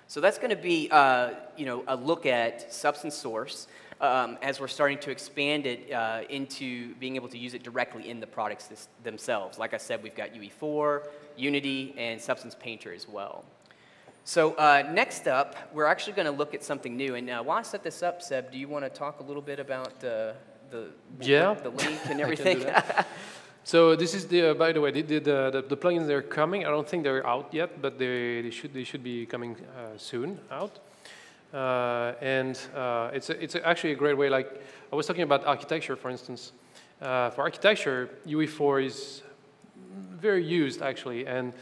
So that's going to be a look at Substance Source as we're starting to expand it into being able to use it directly in the products themselves. Like I said, we've got UE4, Unity, and Substance Painter as well. So next up, we're actually going to look at something new. And while I set this up, Seb, do you want to talk a little bit about the link and everything? So this is by the way, the plugins, they're coming. I don't think they're out yet, but they should be coming soon out. It's actually a great way. Like I was talking about architecture, for instance. For architecture, UE4 is very used actually, and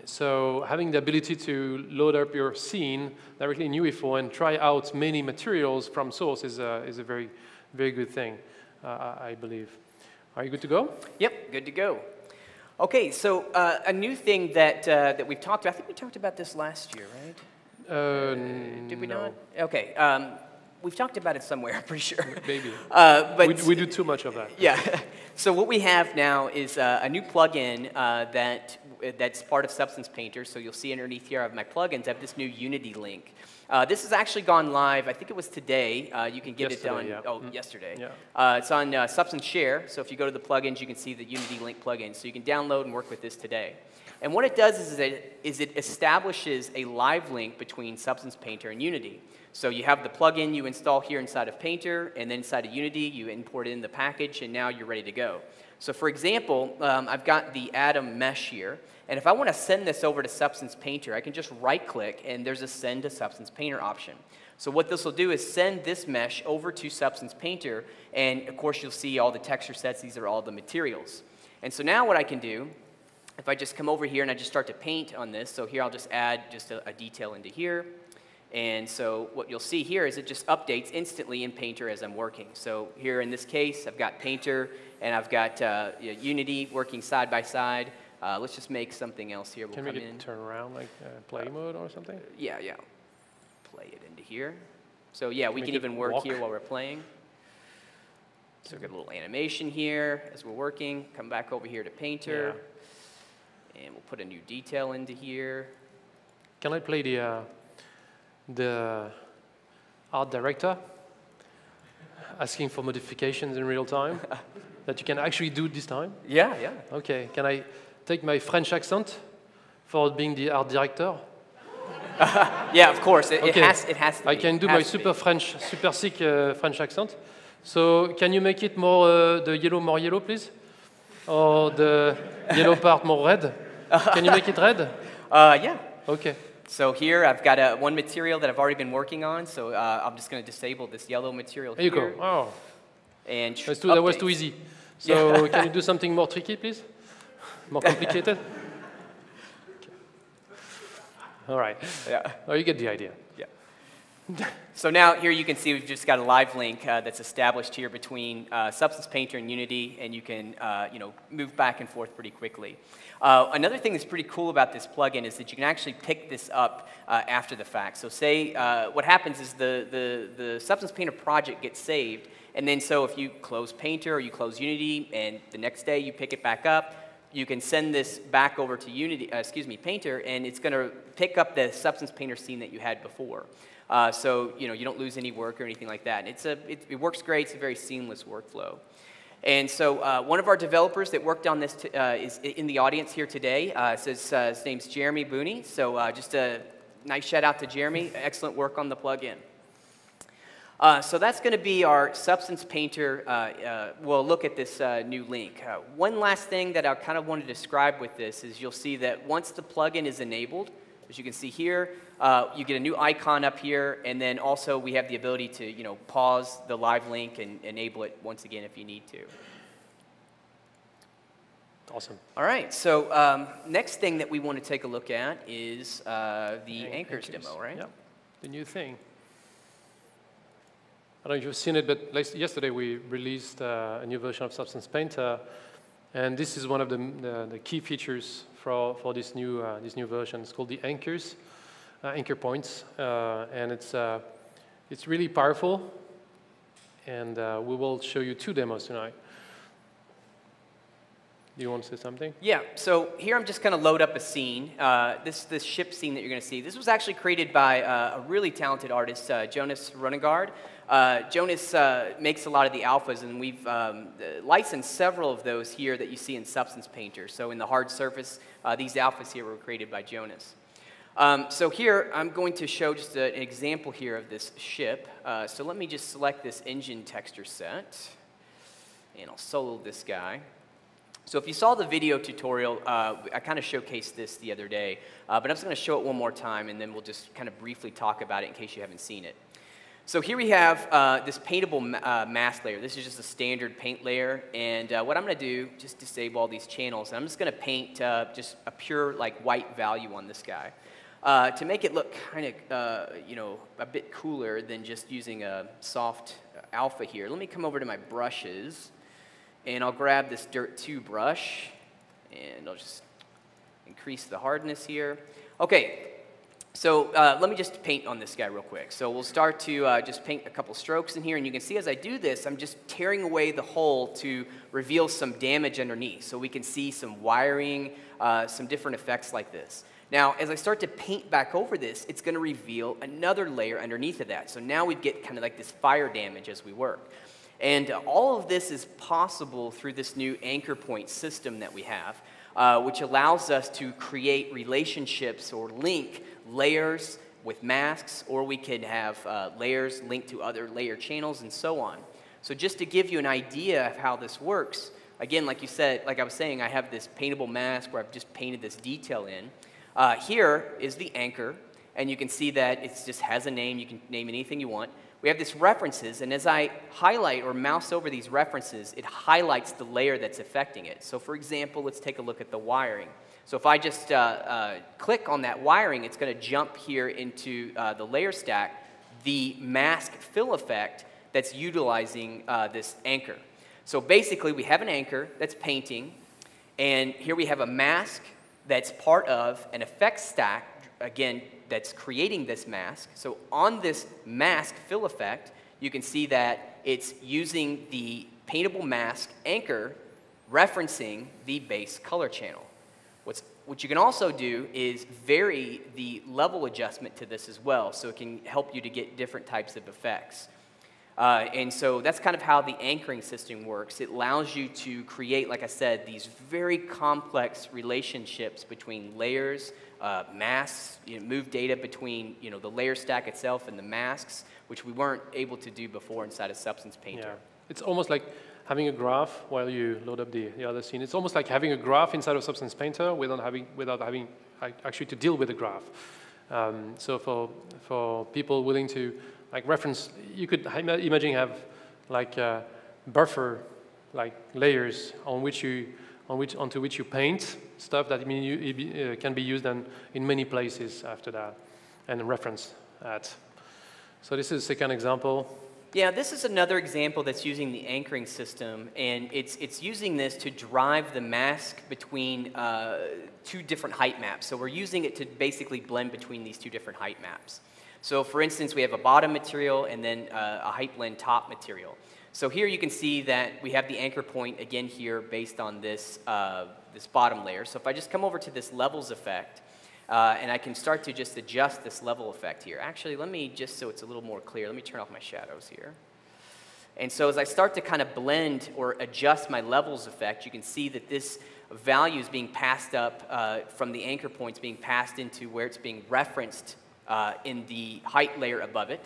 so having the ability to load up your scene directly in UE4 and try out many materials from source is a very, very good thing, I believe. Are you good to go? Yep, good to go. Okay, so a new thing that we've talked about, I think we talked about this last year, right? Did we not? Okay, we've talked about it somewhere, I'm pretty sure. Maybe. But we do too much of that. Yeah. So what we have now is a new plugin that's part of Substance Painter. So you'll see underneath here I have my plugins. I have this new Unity link. This has actually gone live. I think it was today. You can get yesterday, it done. yeah. Oh, yesterday. Yeah. It's on Substance Share. So if you go to the plugins, you can see the Unity link plugin. So you can download and work with this today. And what it does is it establishes a live link between Substance Painter and Unity. So you have the plugin you install here inside of Painter, and then inside of Unity, you import it in the package, and now you're ready to go. So for example, I've got the Atom mesh here, and if I want to send this over to Substance Painter, I can just right-click, and there's a Send to Substance Painter option. So what this will do is send this mesh over to Substance Painter, and of course you'll see all the texture sets. These are all the materials. And so now what I can do, if I just come over here and I just start to paint on this, so here I'll just add just a detail into here. And so what you'll see here is it just updates instantly in Painter as I'm working. So here in this case, I've got Painter and I've got Unity working side by side. Let's just make something else here. We'll Can we come get in. turn around like play mode or something? Yeah. Play it into here. So yeah, we can even work here while we're playing. So we've got a little animation here as we're working. Come back over here to Painter. Yeah. And we'll put a new detail into here. Can I play the art director asking for modifications in real time that you can actually do this time? Yeah. Okay, can I take my French accent for being the art director? Yeah, of course. It Okay. has to be. I can do my super sick French accent. So can you make it more the yellow more yellow, please? Or the yellow part more red? Can you make it red? Yeah. Okay. So here I've got one material that I've already been working on, so I'm just going to disable this yellow material There you here. go. Oh, And that was too easy. So can you do something more tricky, please? More complicated? Okay. All right. Yeah. Oh, you get the idea. Yeah. So now here you can see we've just got a live link that's established here between Substance Painter and Unity, and you can move back and forth pretty quickly. Another thing that's pretty cool about this plugin is that you can actually pick this up after the fact. So say what happens is the Substance Painter project gets saved, and then so if you close Painter or you close Unity, and the next day you pick it back up, you can send this back over to Painter, and it's going to pick up the Substance Painter scene that you had before. So you don't lose any work or anything like that. And it works great. It's a very seamless workflow. And so one of our developers that worked on this is in the audience here today. His name's Jeremy Booney. So just a nice shout out to Jeremy. Excellent work on the plugin. So that's going to be our Substance Painter. We'll look at this new link. One last thing that I kind of want to describe with this is you'll see that once the plugin is enabled, As you can see here, you get a new icon up here, and then also we have the ability to pause the live link and enable it once again if you need to. Awesome. All right, so next thing that we want to take a look at is the Anchors demo, right? Yeah, the new thing. I don't know if you've seen it, but yesterday we released a new version of Substance Painter, and this is one of the key features for this new version. It's called the Anchors, anchor points, and it's really powerful. And we will show you 2 demos tonight. Do you want to say something? Yeah, so here I'm just going to load up a scene. This ship scene that you're going to see. This was actually created by a really talented artist, Jonas Runegard. Jonas makes a lot of the alphas, and we've licensed several of those here that you see in Substance Painter. So in the hard surface, these alphas here were created by Jonas. So here, I'm going to show just an example here of this ship. So let me just select this engine texture set, and I'll solo this guy. So if you saw the video tutorial, I kind of showcased this the other day, but I'm just going to show it one more time, and then we'll just kind of briefly talk about it in case you haven't seen it. So here we have this paintable mask layer. This is just a standard paint layer, and what I'm going to do, just disable all these channels, and I'm just going to paint just a pure white value on this guy to make it look kind of a bit cooler than just using a soft alpha here. Let me come over to my brushes. And I'll grab this Dirt 2 brush, and I'll just increase the hardness here. Okay, so let me just paint on this guy real quick. So we'll start to just paint a couple strokes in here, and you can see as I do this, I'm just tearing away the hole to reveal some damage underneath, so we can see some wiring, some different effects like this. Now, as I start to paint back over this, it's going to reveal another layer underneath of that. So now we get kind of like this fire damage as we work. And all of this is possible through this new anchor point system that we have, which allows us to create relationships or link layers with masks, or we can have layers linked to other layer channels and so on. So just to give you an idea of how this works, again, like I was saying, I have this paintable mask where I've just painted this detail in. Here is the anchor, and you can see that it just has a name. You can name anything you want. We have this references, and as I highlight or mouse over these references, it highlights the layer that's affecting it. So for example, let's take a look at the wiring. So if I just click on that wiring, it's going to jump here into the layer stack, the mask fill effect that's utilizing this anchor. So basically, we have an anchor that's painting, and here we have a mask that's part of an effects stack, again, that's creating this mask. So on this mask fill effect, you can see that it's using the paintable mask anchor referencing the base color channel. What you can also do is vary the level adjustment to this as well, so it can help you to get different types of effects. And so that's kind of how the anchoring system works. It allows you to create, like I said, these very complex relationships between layers, masks, move data between the layer stack itself and the masks, which we weren't able to do before inside of Substance Painter. Yeah. It's almost like having a graph while you load up the other scene. It's almost like having a graph inside of Substance Painter without having actually to deal with the graph. So for people willing to reference, you could imagine have buffer layers onto which you paint stuff that can be used in many places after that and reference that. So this is the second example. Yeah, this is another example that's using the anchoring system, and it's using this to drive the mask between 2 different height maps. So we're using it to basically blend between these 2 different height maps. So for instance, we have a bottom material and then a height blend top material. So here you can see that we have the anchor point again here based on this, this bottom layer. So if I just come over to this levels effect, and I can start to just adjust this level effect here. Actually, let me just so it's a little more clear, let me turn off my shadows here. And so as I start to kind of blend or adjust my levels effect, you can see that this value is being passed up from the anchor points being passed into where it's being referenced in the height layer above it.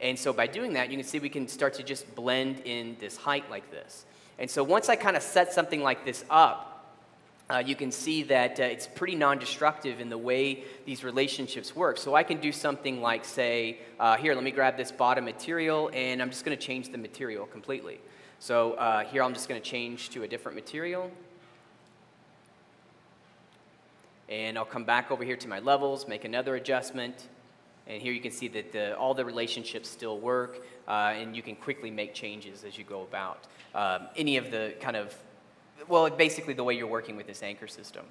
And so by doing that, you can see we can start to just blend in this height like this. And so once I kind of set something like this up, you can see that it's pretty non-destructive in the way these relationships work. So I can do something like say, here, let me grab this bottom material, and I'm just going to change the material completely. So here I'm just going to change to a different material. And I'll come back over here to my levels, make another adjustment. And here you can see that all the relationships still work, and you can quickly make changes as you go about. Any of the kind of, well, basically the way you're working with this anchor system.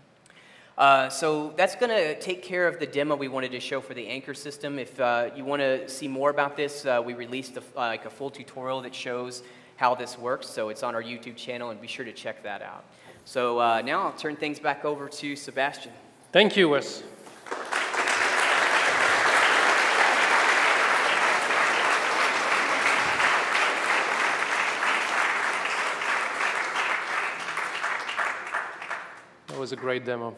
So that's going to take care of the demo we wanted to show for the anchor system. If you want to see more about this, we released a full tutorial that shows how this works. So it's on our YouTube channel, and be sure to check that out. So now I'll turn things back over to Sebastian. Thank you, Wes. That was a great demo.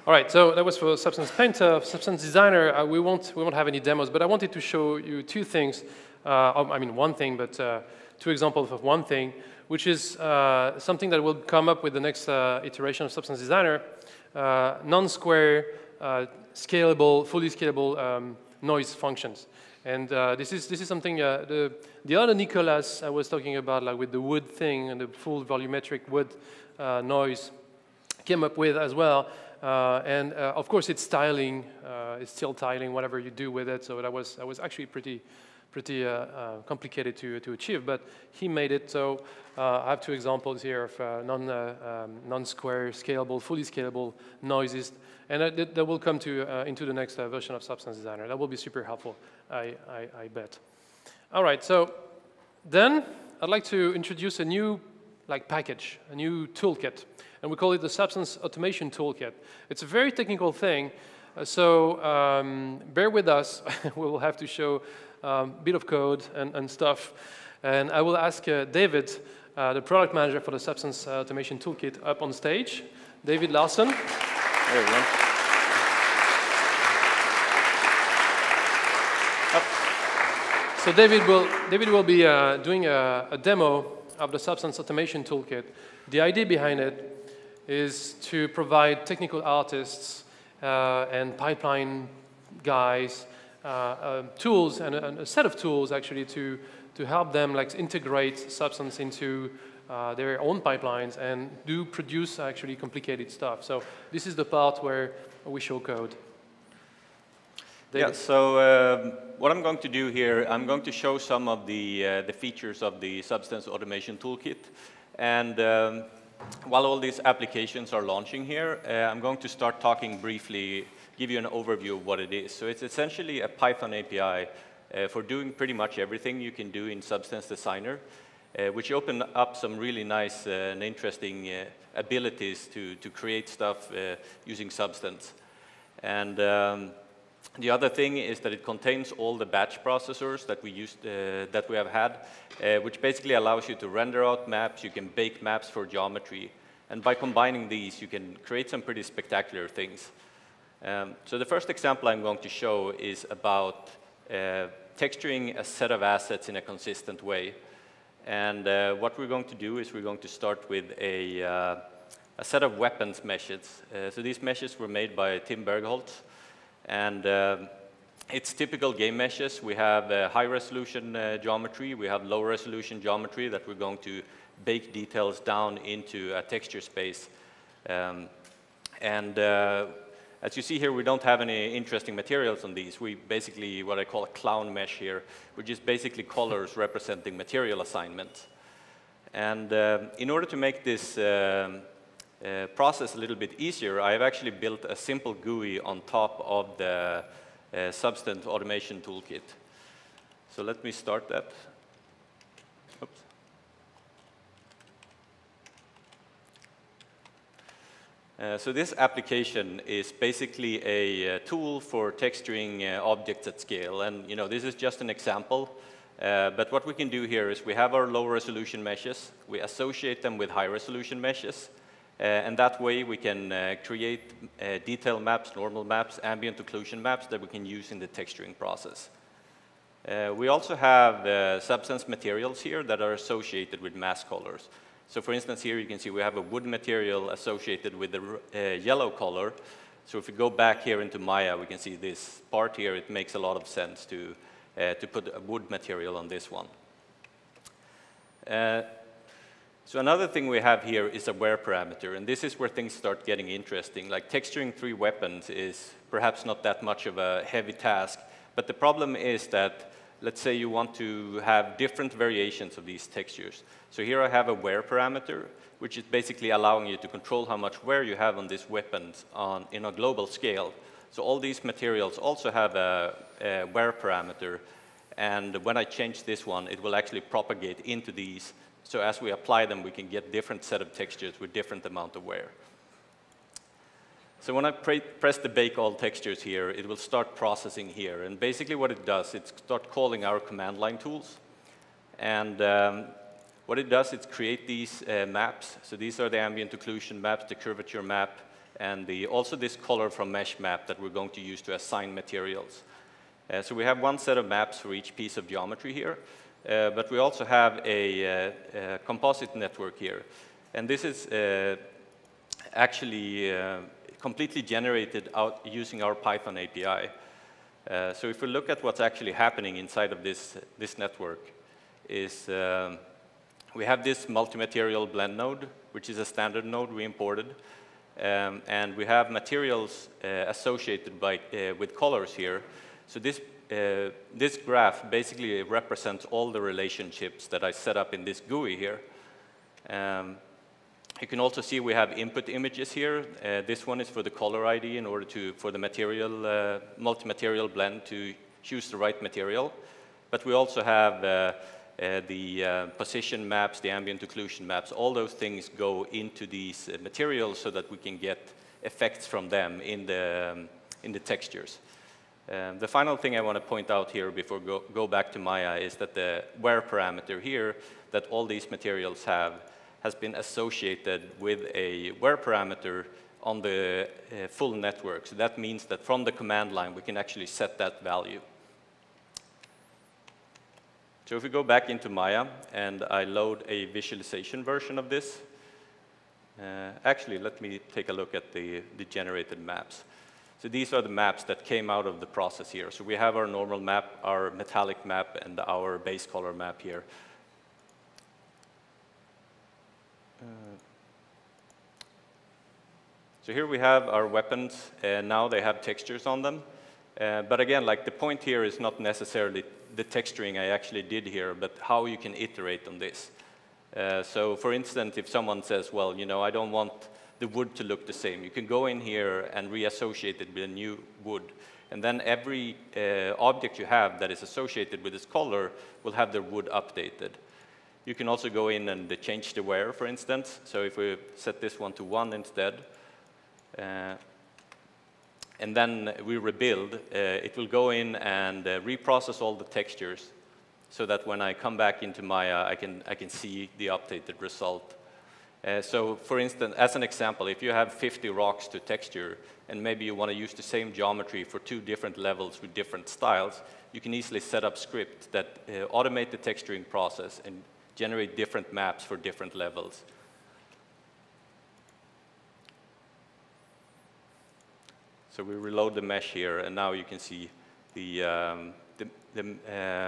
All right, so that was for Substance Painter. Substance Designer, we won't have any demos, but I wanted to show you two things. I mean, one thing, but two examples of one thing, which is something that will come up with the next iteration of Substance Designer, non-square, scalable, fully scalable noise functions. And this is something the other Nicolas I was talking about, like with the wood thing and the full volumetric wood noise, came up with as well. And of course, it's tiling. It's still tiling, whatever you do with it. So that was actually pretty complicated to achieve, but he made it. So I have two examples here of non-square, scalable, fully scalable noises, and that will come into the next version of Substance Designer. That will be super helpful, I bet. All right, so then I'd like to introduce a new package, a new toolkit, and we call it the Substance Automation Toolkit. It's a very technical thing, so bear with us. We will have to show a bit of code and stuff. And I will ask David, the product manager for the Substance Automation Toolkit, up on stage. David Larson. Hey, everyone. So David will be doing a demo of the Substance Automation Toolkit. The idea behind it is to provide technical artists and pipeline guys tools and a set of tools actually to help them integrate Substance into their own pipelines and produce actually complicated stuff. So this is the part where we show code. David? Yeah, so what I'm going to do here, I'm going to show some of the features of the Substance Automation Toolkit. And while all these applications are launching here, I'm going to start talking briefly, give you an overview of what it is. So it's essentially a Python API for doing pretty much everything you can do in Substance Designer, which open up some really nice and interesting abilities to create stuff using Substance. And the other thing is that it contains all the batch processors that we have had, which basically allows you to render out maps. You can bake maps for geometry, and by combining these, you can create some pretty spectacular things. So the first example I'm going to show is about texturing a set of assets in a consistent way. And what we're going to do is we're going to start with a set of weapons meshes. So these meshes were made by Tim Bergholtz. And it's typical game meshes. We have high-resolution geometry. We have low-resolution geometry that we're going to bake details down into a texture space. As you see here, we don't have any interesting materials on these. We basically, what I call a clown mesh here, which is basically colors representing material assignment. And in order to make this process a little bit easier, I have actually built a simple GUI on top of the Substance Automation Toolkit. So let me start that. Oops. So this application is basically a tool for texturing objects at scale. And this is just an example. But what we can do here is we have our low-resolution meshes. We associate them with high-resolution meshes. And that way we can create detail maps, normal maps, ambient occlusion maps that we can use in the texturing process. We also have substance materials here that are associated with mask colors. So for instance, here you can see we have a wood material associated with the yellow color. So if we go back here into Maya, we can see this part here. It makes a lot of sense to put a wood material on this one. So another thing we have here is a where parameter, and this is where things start getting interesting. Like texturing 3 weapons is perhaps not that much of a heavy task, but the problem is that, let's say you want to have different variations of these textures. So here I have a where parameter, which is basically allowing you to control how much wear you have on these weapons in a global scale. So all these materials also have a wear parameter, and when I change this one, it will actually propagate into these. So as we apply them, we can get different set of textures with different amount of wear. So when I press the bake all textures here, it will start processing here. And basically what it does, it starts calling our command line tools. And what it does, it's create these maps. So these are the ambient occlusion maps, the curvature map, and also this color from mesh map that we're going to use to assign materials. So we have one set of maps for each piece of geometry here. But we also have a composite network here. And this is actually completely generated out using our Python API. So if we look at what's actually happening inside of this network, is we have this multi-material blend node, which is a standard node we imported. And we have materials associated with colors here. So this graph basically represents all the relationships that I set up in this GUI here. You can also see we have input images here. This one is for the color ID in order for the material, multi-material blend to choose the right material. But we also have the position maps, the ambient occlusion maps. All those things go into these materials so that we can get effects from them in the textures. The final thing I want to point out here before go back to Maya is that the where parameter here that all these materials has been associated with a where parameter on the full network. So that means that from the command line, we can actually set that value. So if we go back into Maya and I load a visualization version of this, actually, let me take a look at the generated maps. So these are the maps that came out of the process here. So we have our normal map, our metallic map, and our base color map here. So here we have our weapons, and now they have textures on them. But again, like the point here is not necessarily the texturing I actually did here, but how you can iterate on this. So for instance, if someone says, well, you know, I don't want the wood to look the same, you can go in here and reassociate it with a new wood. And then every object you have that is associated with this color will have their wood updated. You can also go in and change the wear, for instance. So if we set this one to 1 instead, and then we rebuild, it will go in and reprocess all the textures so that when I come back into Maya, I can see the updated result. So for instance, as an example, if you have 50 rocks to texture, and maybe you want to use the same geometry for 2 different levels with different styles, you can easily set up scripts that automate the texturing process and generate different maps for different levels. So we reload the mesh here, and now you can see the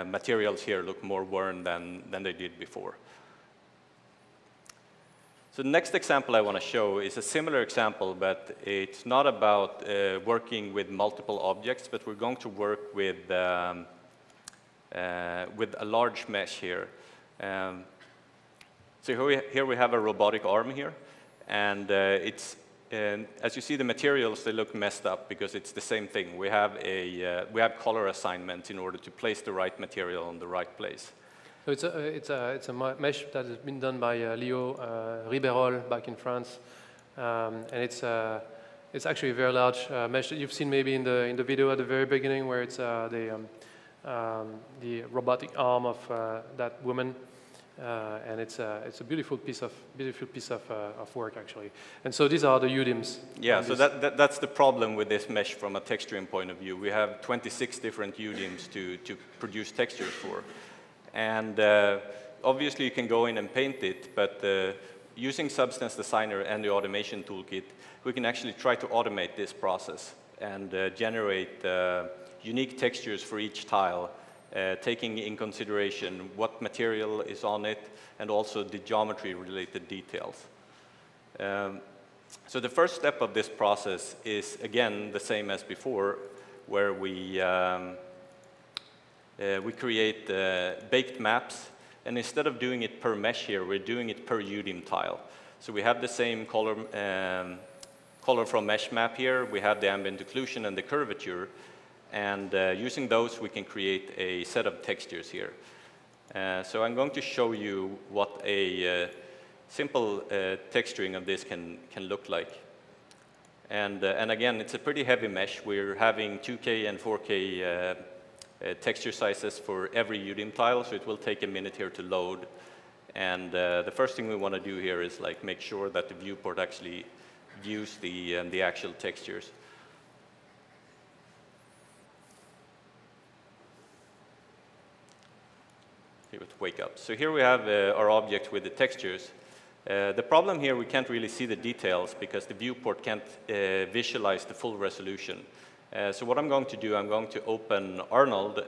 materials here look more worn than they did before. So the next example I want to show is a similar example, but it's not about working with multiple objects, but we're going to work with a large mesh here. So here we have a robotic arm here, and as you see, the materials, they look messed up because it's the same thing. We have color assignment in order to place the right material on the right place. So it's a mesh that has been done by Leo Riberol back in France, and it's actually a very large mesh that you've seen maybe in the video at the very beginning, where it's the robotic arm of that woman. And it's a beautiful piece of work, actually. And so these are the UDIMs. Yeah, so that's the problem with this mesh from a texturing point of view. We have 26 different UDIMs to produce textures for. And obviously you can go in and paint it, but using Substance Designer and the automation toolkit, we can actually try to automate this process and generate unique textures for each tile, taking in consideration what material is on it and also the geometry-related details. So the first step of this process is, again, the same as before, where we create baked maps, and instead of doing it per mesh here, we're doing it per UDIM tile. So we have the same color from mesh map here, we have the ambient occlusion and the curvature, and using those we can create a set of textures here. So I'm going to show you what a simple texturing of this can look like. And again, it's a pretty heavy mesh. We're having 2K and 4K texture sizes for every UDIM tile, so it will take a minute here to load. And the first thing we want to do here is like make sure that the viewport actually views the actual textures. Give it wake up. So here we have our object with the textures. The problem here, we can't really see the details because the viewport can't visualize the full resolution. So what I'm going to do, I'm going to open Arnold,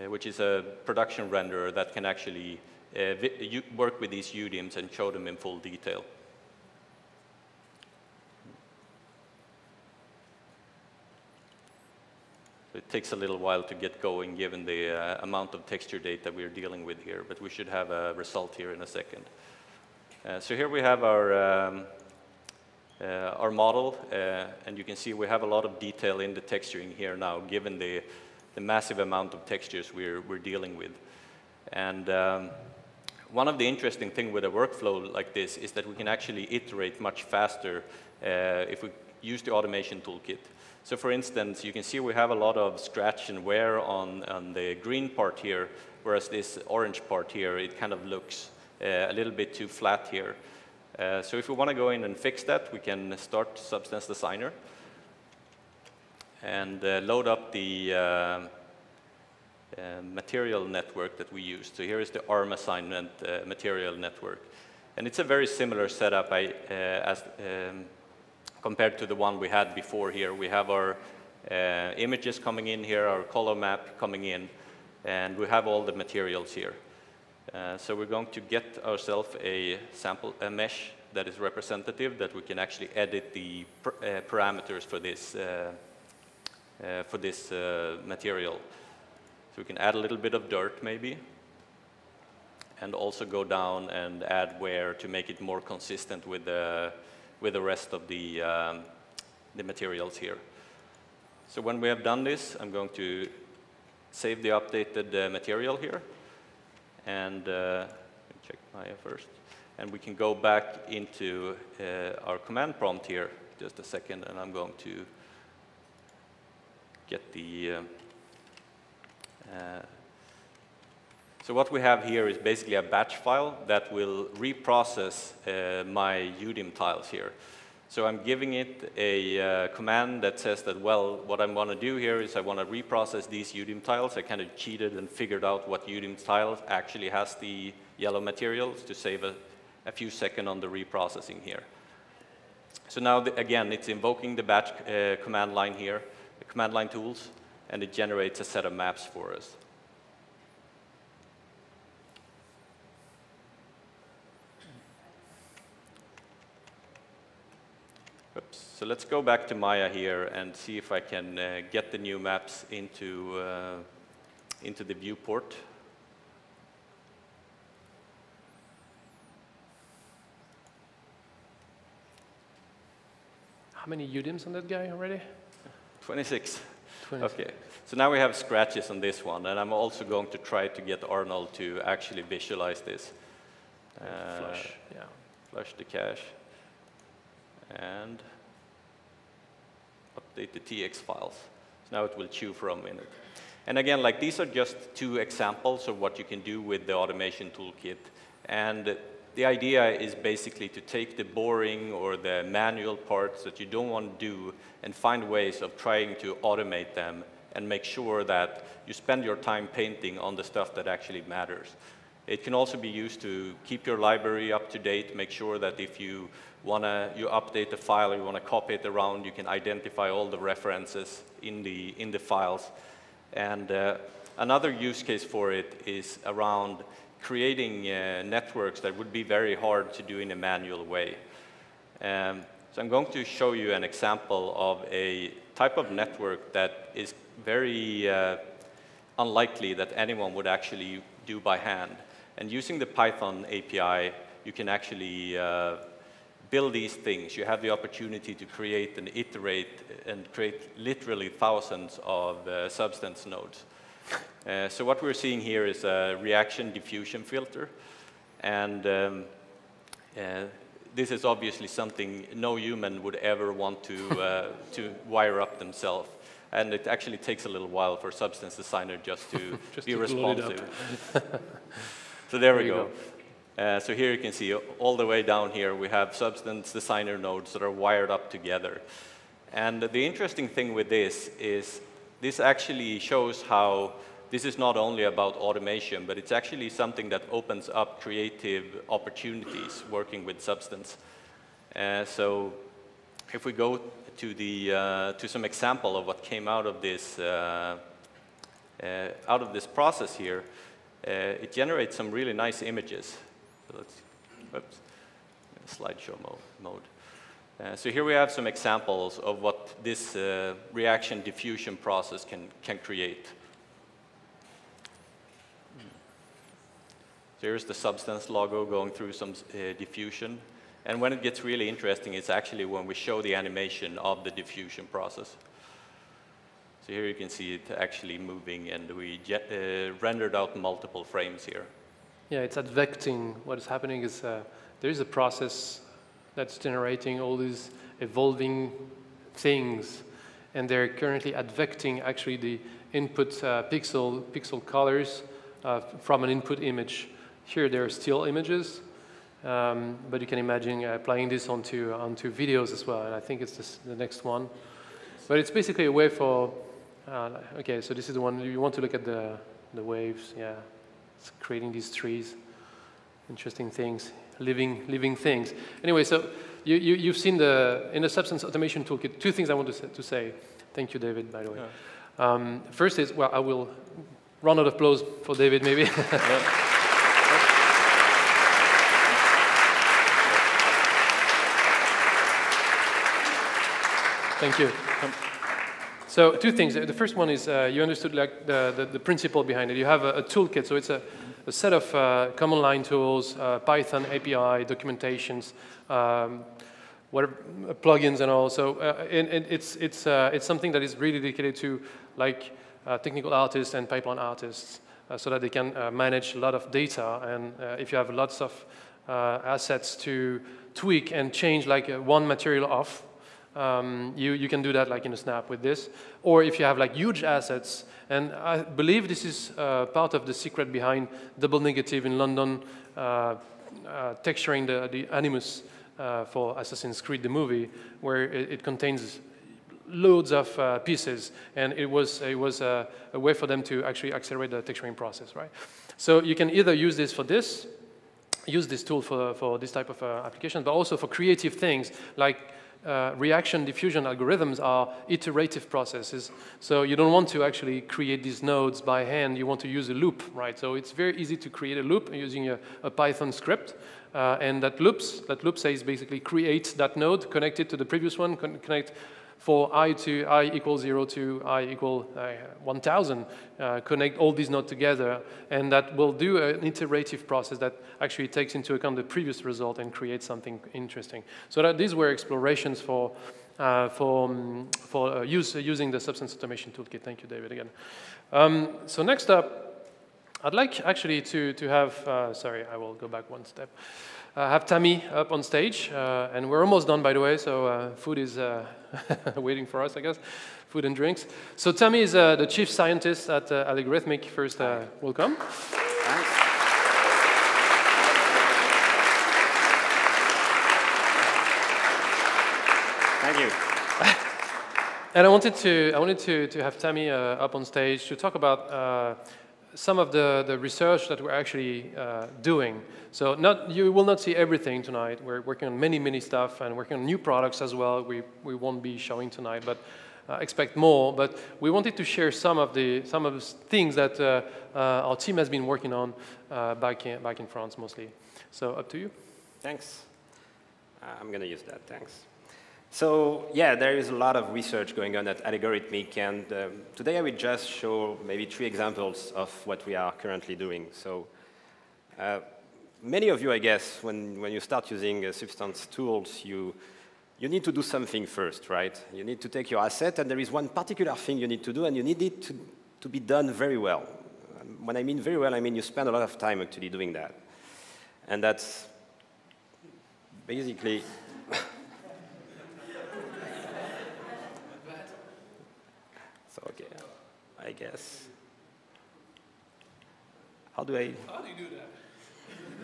which is a production renderer that can actually work with these UDIMs and show them in full detail. It takes a little while to get going given the amount of texture data we're dealing with here, but we should have a result here in a second. So here we have our model, and you can see we have a lot of detail in the texturing here now, given the massive amount of textures we're dealing with. And one of the interesting things with a workflow like this is that we can actually iterate much faster if we use the automation toolkit. So for instance, you can see we have a lot of scratch and wear on the green part here, whereas this orange part here, it kind of looks a little bit too flat here. So if we want to go in and fix that, we can start Substance Designer and load up the material network that we used. So here is the ARM assignment material network. And it's a very similar setup compared to the one we had before here. We have our images coming in here, our color map coming in, and we have all the materials here. So we're going to get ourselves a mesh that is representative, that we can actually edit the parameters for this material. So we can add a little bit of dirt maybe, and also go down and add wear to make it more consistent with the rest of the materials here. So when we have done this, I'm going to save the updated material here, and check Maya first. And we can go back into our command prompt here, just a second, and I'm going to get the so what we have here is basically a batch file that will reprocess my UDIM tiles here. So I'm giving it a command that says that, well, what I want to do here is I want to reprocess these UDIM tiles. I kind of cheated and figured out what UDIM tiles actually has the yellow materials to save a few seconds on the reprocessing here. So now, again, it's invoking the batch command line here, the command line tools, and it generates a set of maps for us. Oops. So let's go back to Maya here and see if I can get the new maps into the viewport. How many UDIMs on that guy already? 26. 26. Okay. So now we have scratches on this one, and I'm also going to try to get Arnold to actually visualize this. Flush, yeah. Flush the cache. And update the TX files. So now it will chew for a minute. And again, like these are just two examples of what you can do with the automation toolkit. And the idea is basically to take the boring or the manual parts that you don't want to do and find ways of trying to automate them and make sure that you spend your time painting on the stuff that actually matters. It can also be used to keep your library up to date, make sure that if you update the file, you want to copy it around, you can identify all the references in the files. And another use case for it is around creating networks that would be very hard to do in a manual way. So I'm going to show you an example of a type of network that is very unlikely that anyone would actually do by hand. And using the Python API, you can actually build these things. You have the opportunity to create and iterate and create literally thousands of Substance nodes. So what we're seeing here is a reaction diffusion filter. And this is obviously something no human would ever want to wire up themselves. And it actually takes a little while for Substance Designer just to be responsive. So there we go. So here you can see all the way down here we have Substance Designer nodes that are wired up together. And the interesting thing with this is this actually shows how this is not only about automation, but it's actually something that opens up creative opportunities working with Substance. So if we go to some example of what came out of this process here, it generates some really nice images. So let's, whoops, slideshow mode. So here we have some examples of what this reaction diffusion process can create. So here's the Substance logo going through some diffusion. And when it gets really interesting, it's actually when we show the animation of the diffusion process. So here you can see it actually moving, and we rendered out multiple frames here. Yeah, it's advecting. What is happening is there is a process that's generating all these evolving things, and they're currently advecting actually the input pixel colors from an input image. Here there are still images, but you can imagine applying this onto videos as well, and I think it's the next one. But it's basically a way for, okay, so this is the one, you want to look at the waves, yeah. It's creating these trees, interesting things, living things. Anyway, so you've seen in the Substance Automation Toolkit, two things I want to say. Thank you, David, by the way. Yeah. First is, well, I will round of applause for David, maybe. Thank you. So two things. The first one is you understood like the principle behind it. You have a toolkit, so it's a set of command line tools, Python API, documentations, whatever, plugins and all. So it's something that is really dedicated to like technical artists and pipeline artists, so that they can manage a lot of data. And if you have lots of assets to tweak and change, like one material off. You can do that like in a snap with this. Or if you have like huge assets, and I believe this is part of the secret behind Double Negative in London, texturing the Animus for Assassin's Creed, the movie, where it contains loads of pieces, and it was a way for them to actually accelerate the texturing process, right? So you can either use this for this, use this tool for this type of application, but also for creative things like reaction diffusion algorithms are iterative processes. So you don't want to actually create these nodes by hand. You want to use a loop, right? So it's very easy to create a loop using a Python script. And that loop says basically create that node, connect it to the previous one, connect for I equals 0 to I equal 1,000, connect all these nodes together, and that will do an iterative process that actually takes into account the previous result and creates something interesting. So that these were explorations for using the Substance Automation Toolkit. Thank you, David, again. So next up, I'd like actually to have, sorry, I will go back one step. Have Tammy up on stage, and we're almost done, by the way, so food is waiting for us, I guess, food and drinks. So Tammy is the chief scientist at Algorithmic. First, welcome. Thanks. Thank you. And I wanted to have Tammy up on stage to talk about some of the research that we're actually doing. So you will not see everything tonight. We're working on many stuff and working on new products as well. We won't be showing tonight, but expect more. But we wanted to share some of the things that our team has been working on back in France mostly. So up to you. Thanks. I'm going to use that. Thanks. So yeah, there is a lot of research going on at Algorithmic, and today I will just show maybe 3 examples of what we are currently doing. So many of you, I guess, when you start using Substance tools, you need to do something first, right? You need to take your asset, and there is one particular thing you need to do, and you need it to be done very well. When I mean very well, I mean you spend a lot of time actually doing that. And that's basically... So, okay, I guess. How do you do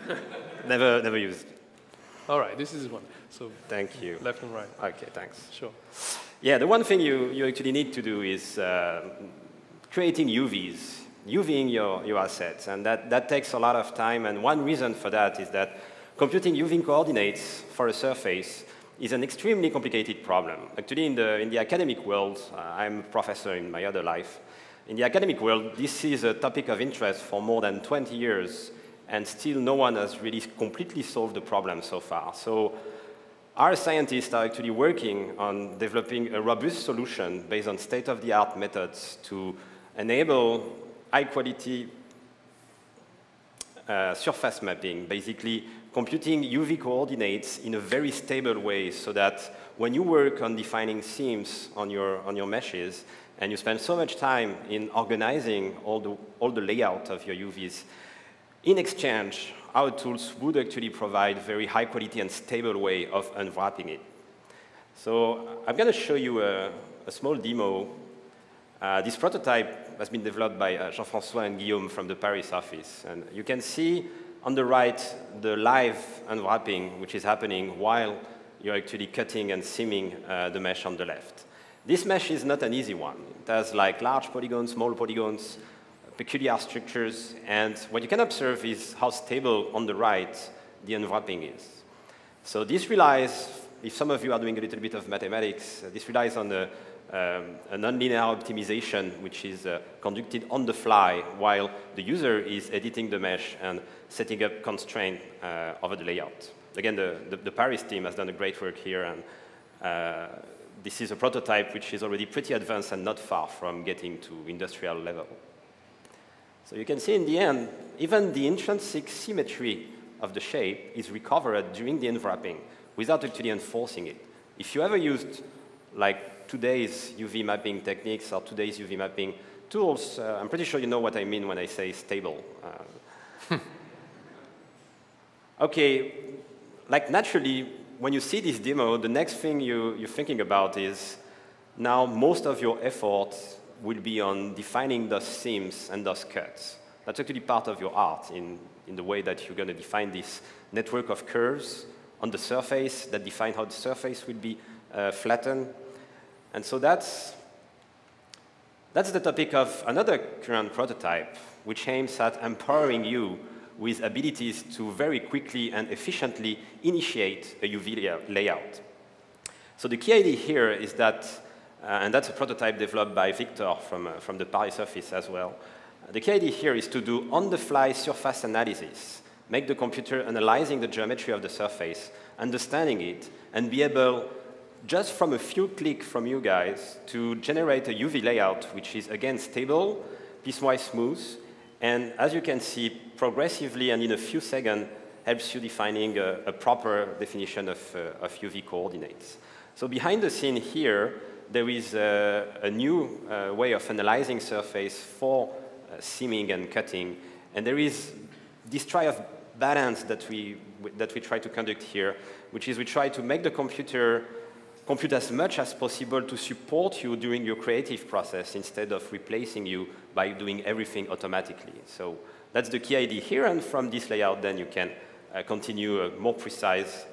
that? never used. All right, this is one. So thank you. Left and right. Okay, thanks. Sure. Yeah, the one thing you actually need to do is creating UVs, UVing your assets, and that takes a lot of time. And one reason for that is that computing UV coordinates for a surface is an extremely complicated problem. Actually, in the academic world, I'm a professor in my other life. In the academic world, this is a topic of interest for more than 20 years, and still no one has really completely solved the problem so far. So our scientists are actually working on developing a robust solution based on state-of-the-art methods to enable high-quality surface mapping, basically computing UV coordinates in a very stable way so that when you work on defining seams on your meshes and you spend so much time in organizing all the layout of your UVs, in exchange, our tools would actually provide very high quality and stable way of unwrapping it. So I'm going to show you a small demo. This prototype has been developed by Jean-François and Guillaume from the Paris office. And you can see on the right the live unwrapping, which is happening while you're actually cutting and seaming the mesh on the left. This mesh is not an easy one. It has like large polygons, small polygons, peculiar structures, and what you can observe is how stable on the right the unwrapping is. So this relies, if some of you are doing a little bit of mathematics, this relies on a nonlinear optimization, which is conducted on the fly while the user is editing the mesh and setting up constraints over the layout. Again, the Paris team has done a great work here, and this is a prototype which is already pretty advanced and not far from getting to industrial level. So you can see in the end, even the intrinsic symmetry of the shape is recovered during the unwrapping without actually enforcing it. If you ever used like today's UV mapping techniques or today's UV mapping tools, I'm pretty sure you know what I mean when I say stable. Okay, like naturally, when you see this demo, the next thing you're thinking about is now most of your effort will be on defining those seams and those cuts. That's actually part of your art in the way that you're going to define this network of curves on the surface that define how the surface will be flattened. And so that's the topic of another current prototype, which aims at empowering you with abilities to very quickly and efficiently initiate a UV layout. So the key idea here is that, and that's a prototype developed by Victor from the Paris office as well. The key idea here is to do on-the-fly surface analysis, make the computer analyzing the geometry of the surface, understanding it, and be able, just from a few clicks from you guys, to generate a UV layout which is, again, stable, piecewise smooth, and as you can see, progressively and in a few seconds, helps you defining a proper definition of UV coordinates. So behind the scene here, there is a new way of analyzing surface for seaming and cutting, and there is this try of balance that we try to conduct here, which is we try to make the computer compute as much as possible to support you during your creative process instead of replacing you by doing everything automatically. So that's the key idea here, and from this layout then you can continue a more precise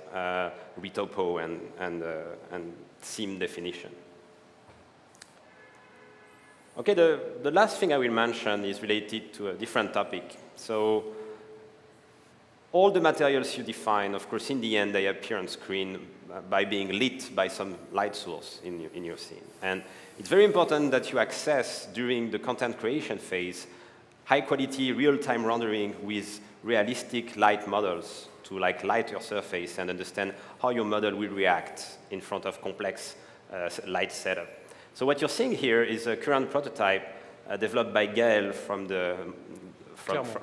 retopo and seam definition. Okay, the last thing I will mention is related to a different topic. So all the materials you define, of course, in the end, they appear on screen by being lit by some light source in your scene. And it's very important that you access, during the content creation phase, high-quality, real-time rendering with realistic light models to like light your surface and understand how your model will react in front of complex light setup. So what you're seeing here is a current prototype developed by Gaël from the Clermont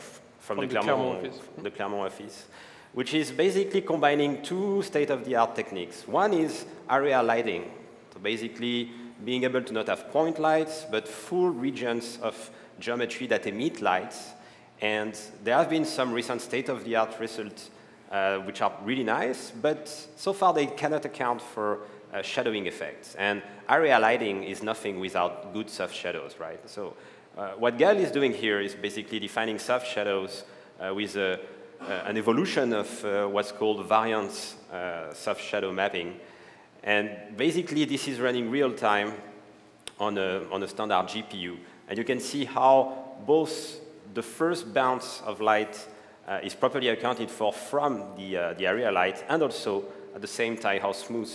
office, which is basically combining two state-of-the-art techniques. One is area lighting, so basically being able to not have point lights, but full regions of geometry that emit lights. And there have been some recent state-of-the-art results which are really nice, but so far they cannot account for shadowing effects. And area lighting is nothing without good soft shadows, right? So what Gaël is doing here is basically defining soft shadows with an evolution of what's called variance soft shadow mapping. And basically, this is running real time on a standard GPU. And you can see how both the first bounce of light is properly accounted for from the area light, and also at the same time how smooth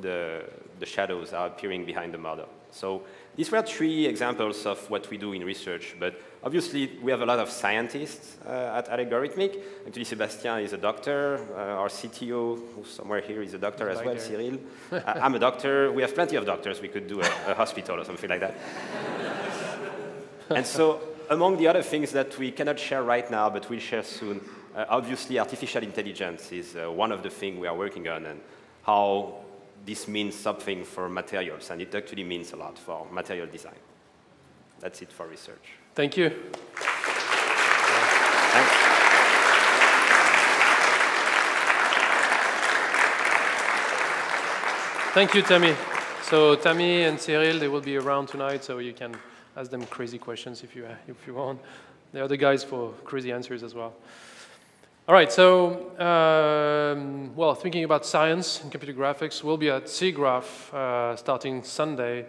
the shadows are appearing behind the model. So these were three examples of what we do in research, but obviously we have a lot of scientists at Algorithmic. Actually, Sébastien is a doctor. Our CTO, who's somewhere here, is a doctor as well, Cyril. I'm a doctor. We have plenty of doctors. We could do a hospital or something like that. And so among the other things that we cannot share right now, but we'll share soon, obviously artificial intelligence is one of the things we are working on, and how this means something for materials, and it actually means a lot for material design. That's it for research. Thank you. Thanks. Thank you, Tammy. So Tammy and Cyril, they will be around tonight, so you can ask them crazy questions if you want. They are the guys for crazy answers as well. All right, so, well, thinking about science and computer graphics, we'll be at SIGGRAPH starting Sunday.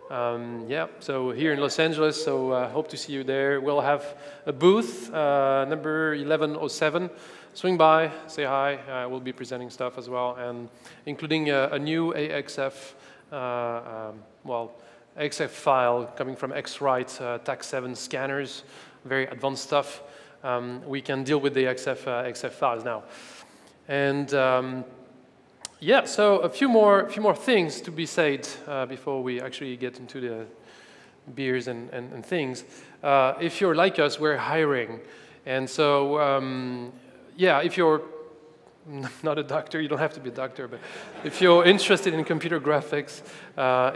Yeah, so here in Los Angeles, so hope to see you there. We'll have a booth, number 1107. Swing by, say hi. We'll be presenting stuff as well, and including a new AXF, well, AXF file coming from X-Rite TAC7 scanners, very advanced stuff. We can deal with the XF files now. And yeah, so a few more things to be said before we actually get into the beers and things. If you're like us, we're hiring. And so, yeah, if you're not a doctor, you don't have to be a doctor, but if you're interested in computer graphics,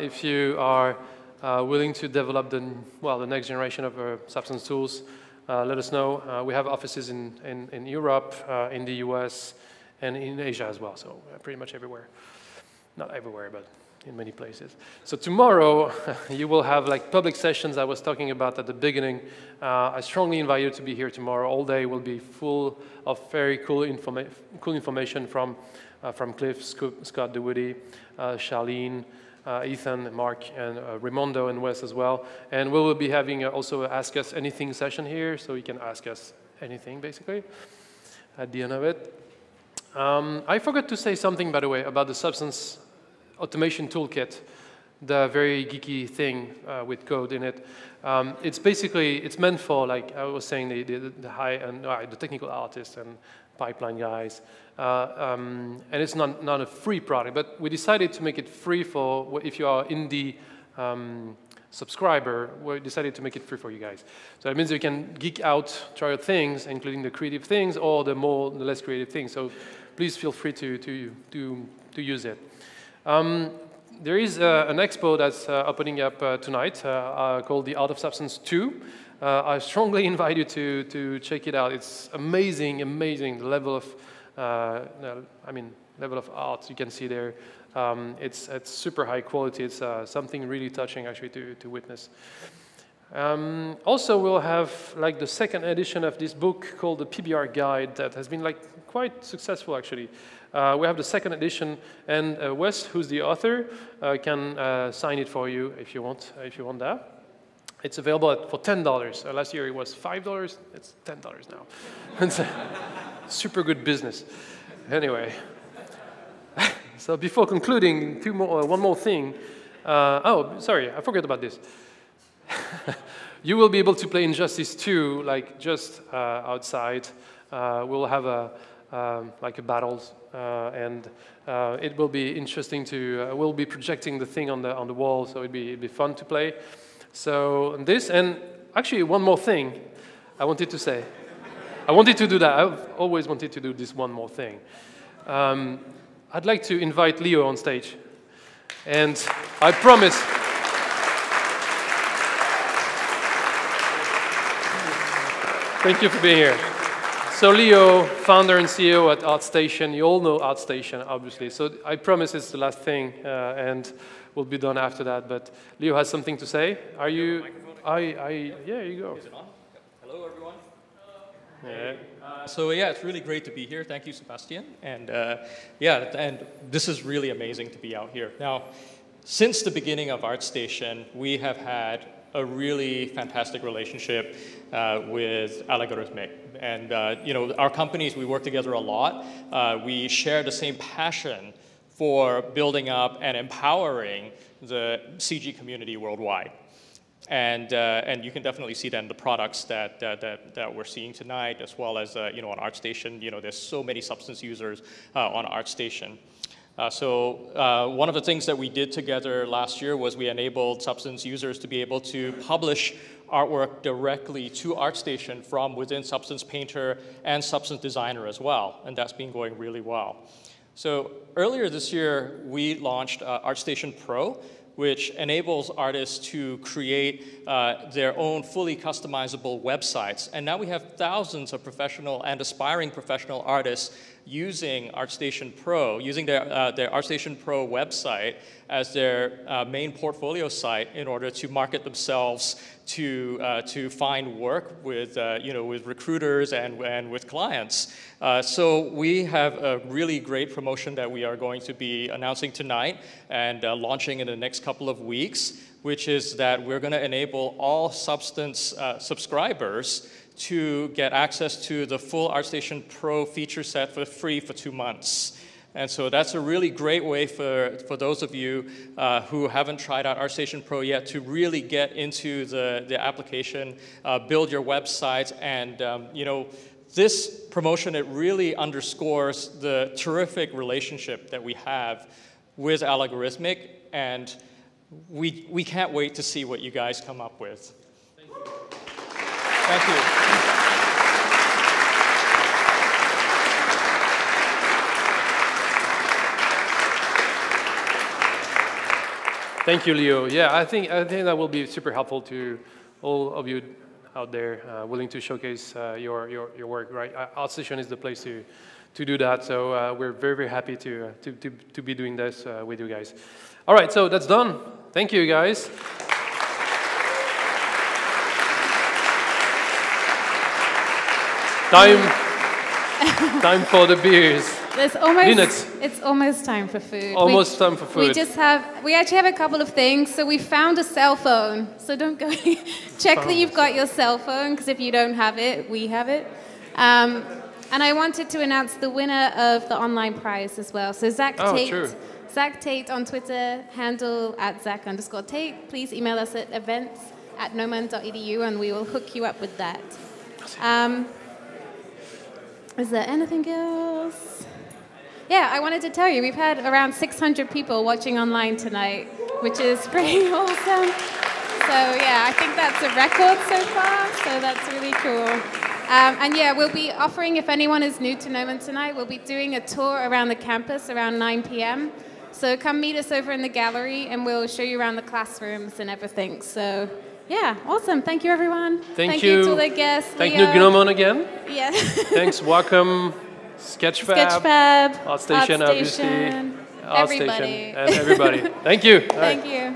if you are willing to develop the next generation of Substance tools, let us know. We have offices in Europe, in the US, and in Asia as well, so pretty much everywhere. Not everywhere, but in many places. So tomorrow, you will have like public sessions I was talking about at the beginning. I strongly invite you to be here tomorrow. All day will be full of very cool information from Cliff, Scott DeWitty, Charlene, Ethan, Mark, and Raimondo and Wes as well. And we will be having also Ask Us Anything session here, so you can ask us anything, basically, at the end of it. I forgot to say something, by the way, about the Substance Automation Toolkit, the very geeky thing with code in it. It's basically, it's meant for, like I was saying, the high and the technical artists and pipeline guys. And it's not a free product, but we decided to make it free for, if you are indie subscriber, we decided to make it free for you guys. So that means you can geek out, try out things, including the creative things or the less creative things. So please feel free to use it. There is an expo that's opening up tonight called the Art of Substance 2. I strongly invite you to check it out. It's amazing, the level of, level of art you can see there. It's super high quality. It's something really touching actually to witness. Also, we'll have like the second edition of this book called the PBR Guide that has been like quite successful actually. We have the second edition, and Wes, who's the author, can sign it for you if you want that. It's available for $10. Last year it was $5. It's $10 now. It's a super good business. Anyway, so before concluding, one more thing. Oh, sorry, I forgot about this. You will be able to play Injustice 2 like just outside. We'll have like a battles, and it will be interesting to. We'll be projecting the thing on the wall, so it'd be fun to play. So this, and actually one more thing I wanted to say. I wanted to do that. I've always wanted to do this one more thing. I'd like to invite Leo on stage, and I promise. Thank you for being here. So Leo, founder and CEO at ArtStation. You all know ArtStation, obviously. So I promise it's the last thing, and we'll be done after that. But Leo has something to say. Are you? Yeah, you go. Is it on? Hello, everyone. Yeah. So yeah, it's really great to be here. Thank you, Sebastian. And yeah, and this is really amazing to be out here. Now, since the beginning of ArtStation, we have had a really fantastic relationship with Algorithmic. And you know, our companies, we work together a lot. We share the same passion for building up and empowering the CG community worldwide. And you can definitely see that in the products that we're seeing tonight, as well as you know, on ArtStation. You know, there's so many Substance users on ArtStation. So one of the things that we did together last year was we enabled Substance users to be able to publish artwork directly to ArtStation from within Substance Painter and Substance Designer as well, and that's been going really well. So earlier this year, we launched ArtStation Pro, which enables artists to create their own fully customizable websites. And now we have thousands of professional and aspiring professional artists using ArtStation Pro, using their ArtStation Pro website as their main portfolio site in order to market themselves to find work with, you know, with recruiters and with clients. So we have a really great promotion that we are going to be announcing tonight and launching in the next couple of weeks, which is that we're going to enable all Substance subscribers to get access to the full ArtStation Pro feature set for free for 2 months. And so that's a really great way for those of you who haven't tried out ArtStation Pro yet to really get into the application, build your website, and you know, this promotion, it really underscores the terrific relationship that we have with Algorithmic, and we can't wait to see what you guys come up with. Thank you. Thank you. Thank you, Leo. Yeah, I think that will be super helpful to all of you out there willing to showcase your work. Right, ArtStation is the place to do that. So we're very, very happy to be doing this with you guys. All right, so that's done. Thank you, guys. Time for the beers. It's almost time for food. Almost time for food. We actually have a couple of things. So we found a cell phone. So don't go. Check that you've got your cell phone, because if you don't have it, we have it. And I wanted to announce the winner of the online prize as well. So Zach Tate. True. Zach Tate on Twitter, handle @Zach_Tate. Please email us at events@noman.edu and we will hook you up with that. Is there anything else? Yeah, I wanted to tell you, we've had around 600 people watching online tonight, which is pretty awesome. So yeah, I think that's a record so far, so that's really cool. And yeah, we'll be offering, if anyone is new to Noman tonight, we'll be doing a tour around the campus around 9 p.m. So come meet us over in the gallery and we'll show you around the classrooms and everything. So yeah, awesome. Thank you, everyone. Thank you to the guests. Thank you, Gnomon, again. Yeah. Thanks, Wacom, Sketchfab, ArtStation, obviously, everybody. and everybody. Thank you. Thank you.